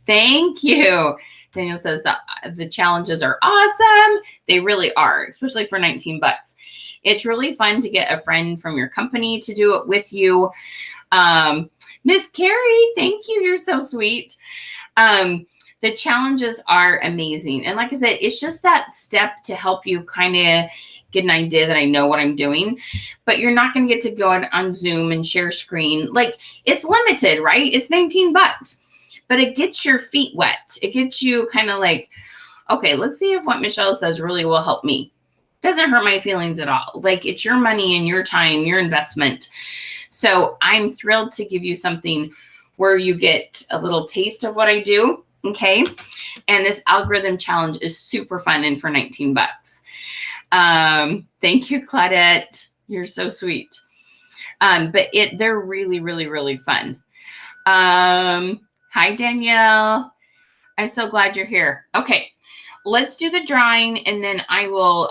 Thank you. Daniel says that the challenges are awesome. They really are, especially for 19 bucks. It's really fun to get a friend from your company to do it with you. Miss Carrie, thank you. You're so sweet. The challenges are amazing. And like I said, it's just that step to help you kind of get an idea that I know what I'm doing, but you're not going to get to go on Zoom and share screen. Like, it's limited, right? It's $19, but it gets your feet wet. It gets you kind of like, okay, let's see if what Michelle says really will help me. Doesn't hurt my feelings at all. Like, it's your money and your time, your investment. So I'm thrilled to give you something where you get a little taste of what I do. Okay. And this algorithm challenge is super fun and for $19. Thank you, Claudette. You're so sweet. But they're really, really, really fun. Hi, Danielle. I'm so glad you're here. Okay. Let's do the drawing and then I will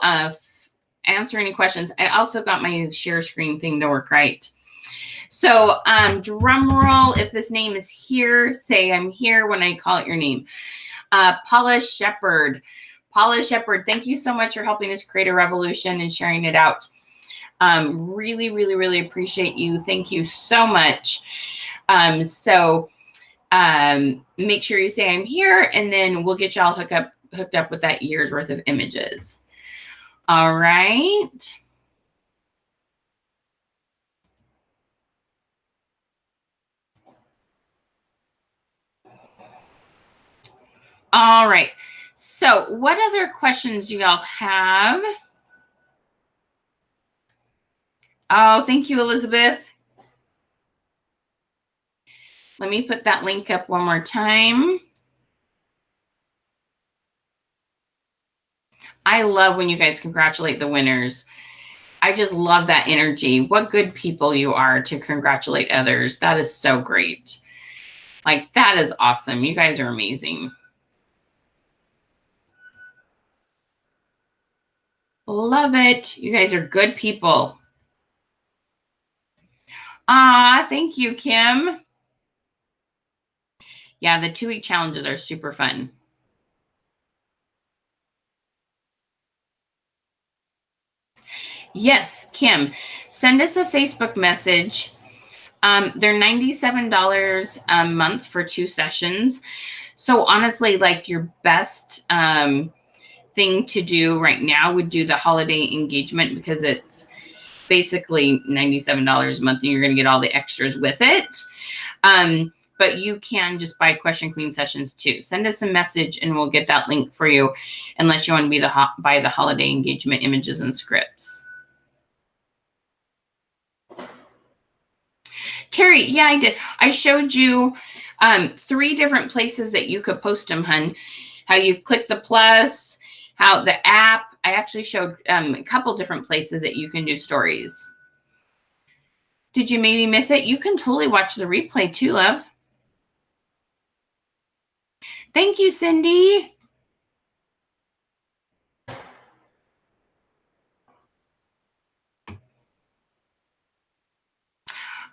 answer any questions. I also got my share screen thing to work right. So drum roll, if this name is here, say I'm here when I call it your name. Paula Shepherd. Paula Shepherd, thank you so much for helping us create a revolution and sharing it out. Really, really, really appreciate you. Thank you so much. Make sure you say I'm here and then we'll get y'all hooked up with that year's worth of images. All right. All right. So what other questions do y'all have? Oh, thank you, Elizabeth. Let me put that link up one more time. I love when you guys congratulate the winners. I just love that energy. What good people you are to congratulate others. That is so great. Like, that is awesome. You guys are amazing. Love it. You guys are good people. Thank you, Kim. Yeah, the 2-week challenges are super fun. Yes, Kim, send us a Facebook message. They're $97 a month for 2 sessions. So honestly, like, your best thing to do right now would do the holiday engagement because it's basically $97 a month and you're going to get all the extras with it. But you can just buy Question Queen sessions too. Send us a message and we'll get that link for you, unless you want to be buy the holiday engagement images and scripts. Terry, yeah, I did. I showed you 3 different places that you could post them, hun. How you click the plus, how the app. I actually showed a couple different places that you can do stories. Did you maybe miss it? You can totally watch the replay too, love. Thank you, Cindy.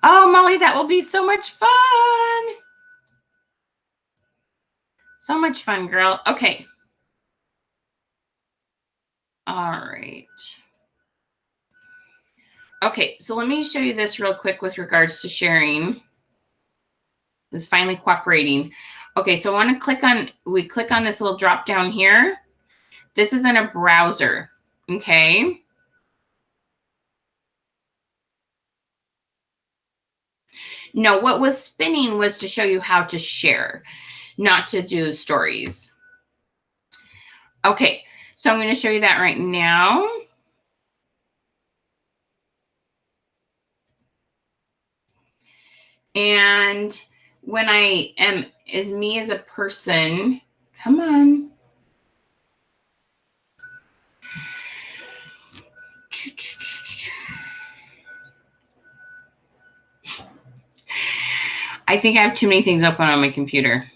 Oh, Molly, that will be so much fun. So much fun, girl. Okay. All right. Okay, so let me show you this real quick with regards to sharing. This is finally cooperating. Okay, so I want to click on this little drop down here. This is in a browser, okay? No, what was spinning was to show you how to share, not to do stories. Okay, so I'm going to show you that right now. And when I am as me as a person, come on. I think I have too many things open on my computer.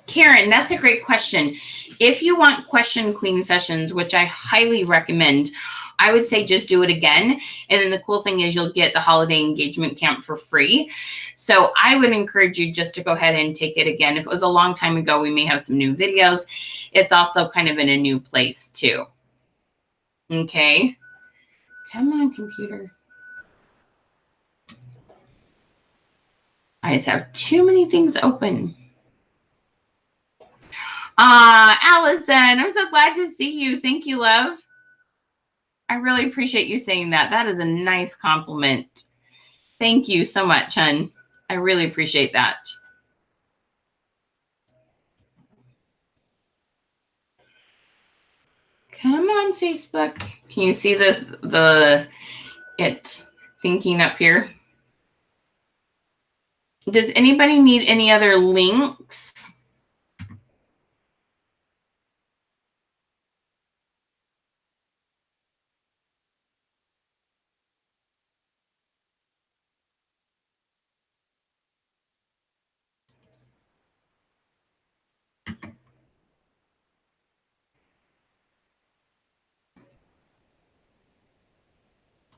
Karen, that's a great question. If you want Question Queen sessions, which I highly recommend, I would say just do it again. And then the cool thing is you'll get the holiday engagement camp for free. So I would encourage you just to go ahead and take it again. If it was a long time ago, we may have some new videos. It's also kind of in a new place too. Okay. Come on, computer. I just have too many things open. Allison, I'm so glad to see you. Thank you, love. I really appreciate you saying that. That is a nice compliment. Thank you so much, hun. I really appreciate that. Come on, Facebook. Can you see this? It thinking up here. Does anybody need any other links?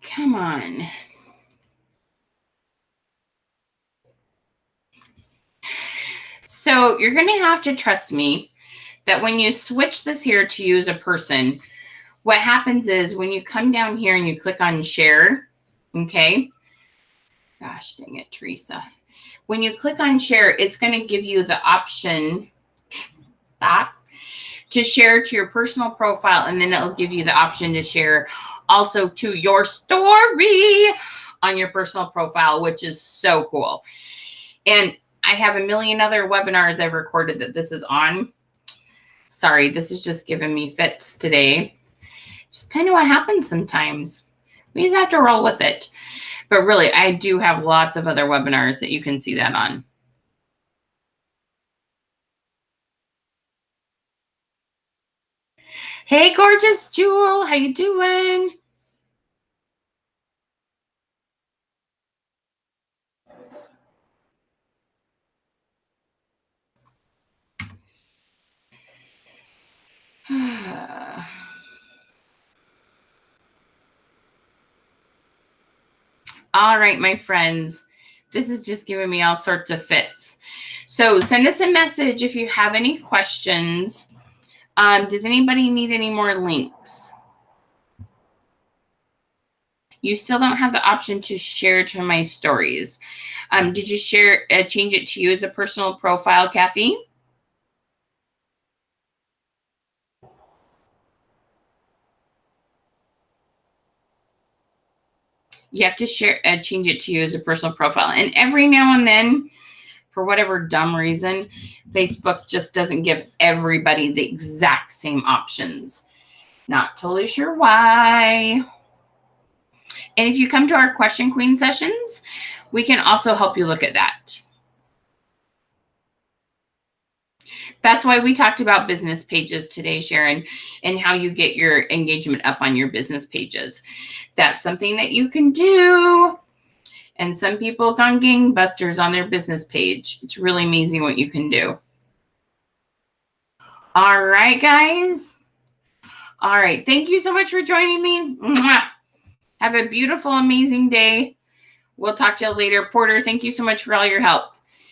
Come on. So you're going to have to trust me that when you switch this here to use a person, what happens is when you come down here and you click on share, okay? Gosh, dang it, Teresa. When you click on share, it's going to give you the option, stop, to share to your personal profile, and then it'll give you the option to share also to your story on your personal profile, which is so cool. And I have a million other webinars I've recorded that this is on. Sorry, this is just giving me fits today. Just kind of what happens sometimes. We just have to roll with it. But really, I do have lots of other webinars that you can see that on. Hey, gorgeous Jewel, how you doing? All right, my friends, this is just giving me all sorts of fits. So send us a message if you have any questions. Does anybody need any more links? You still don't have the option to share to my stories. Did you change it to you as a personal profile, Kathy? You have to change it to you as a personal profile. And every now and then, for whatever dumb reason, Facebook just doesn't give everybody the exact same options. Not totally sure why. And if you come to our Question Queen sessions, we can also help you look at that. That's why we talked about business pages today, Sharon, and how you get your engagement up on your business pages. That's something that you can do. And some people gone gangbusters on their business page. It's really amazing what you can do. All right, guys. All right. Thank you so much for joining me. Mwah. Have a beautiful, amazing day. We'll talk to you later. Porter, thank you so much for all your help.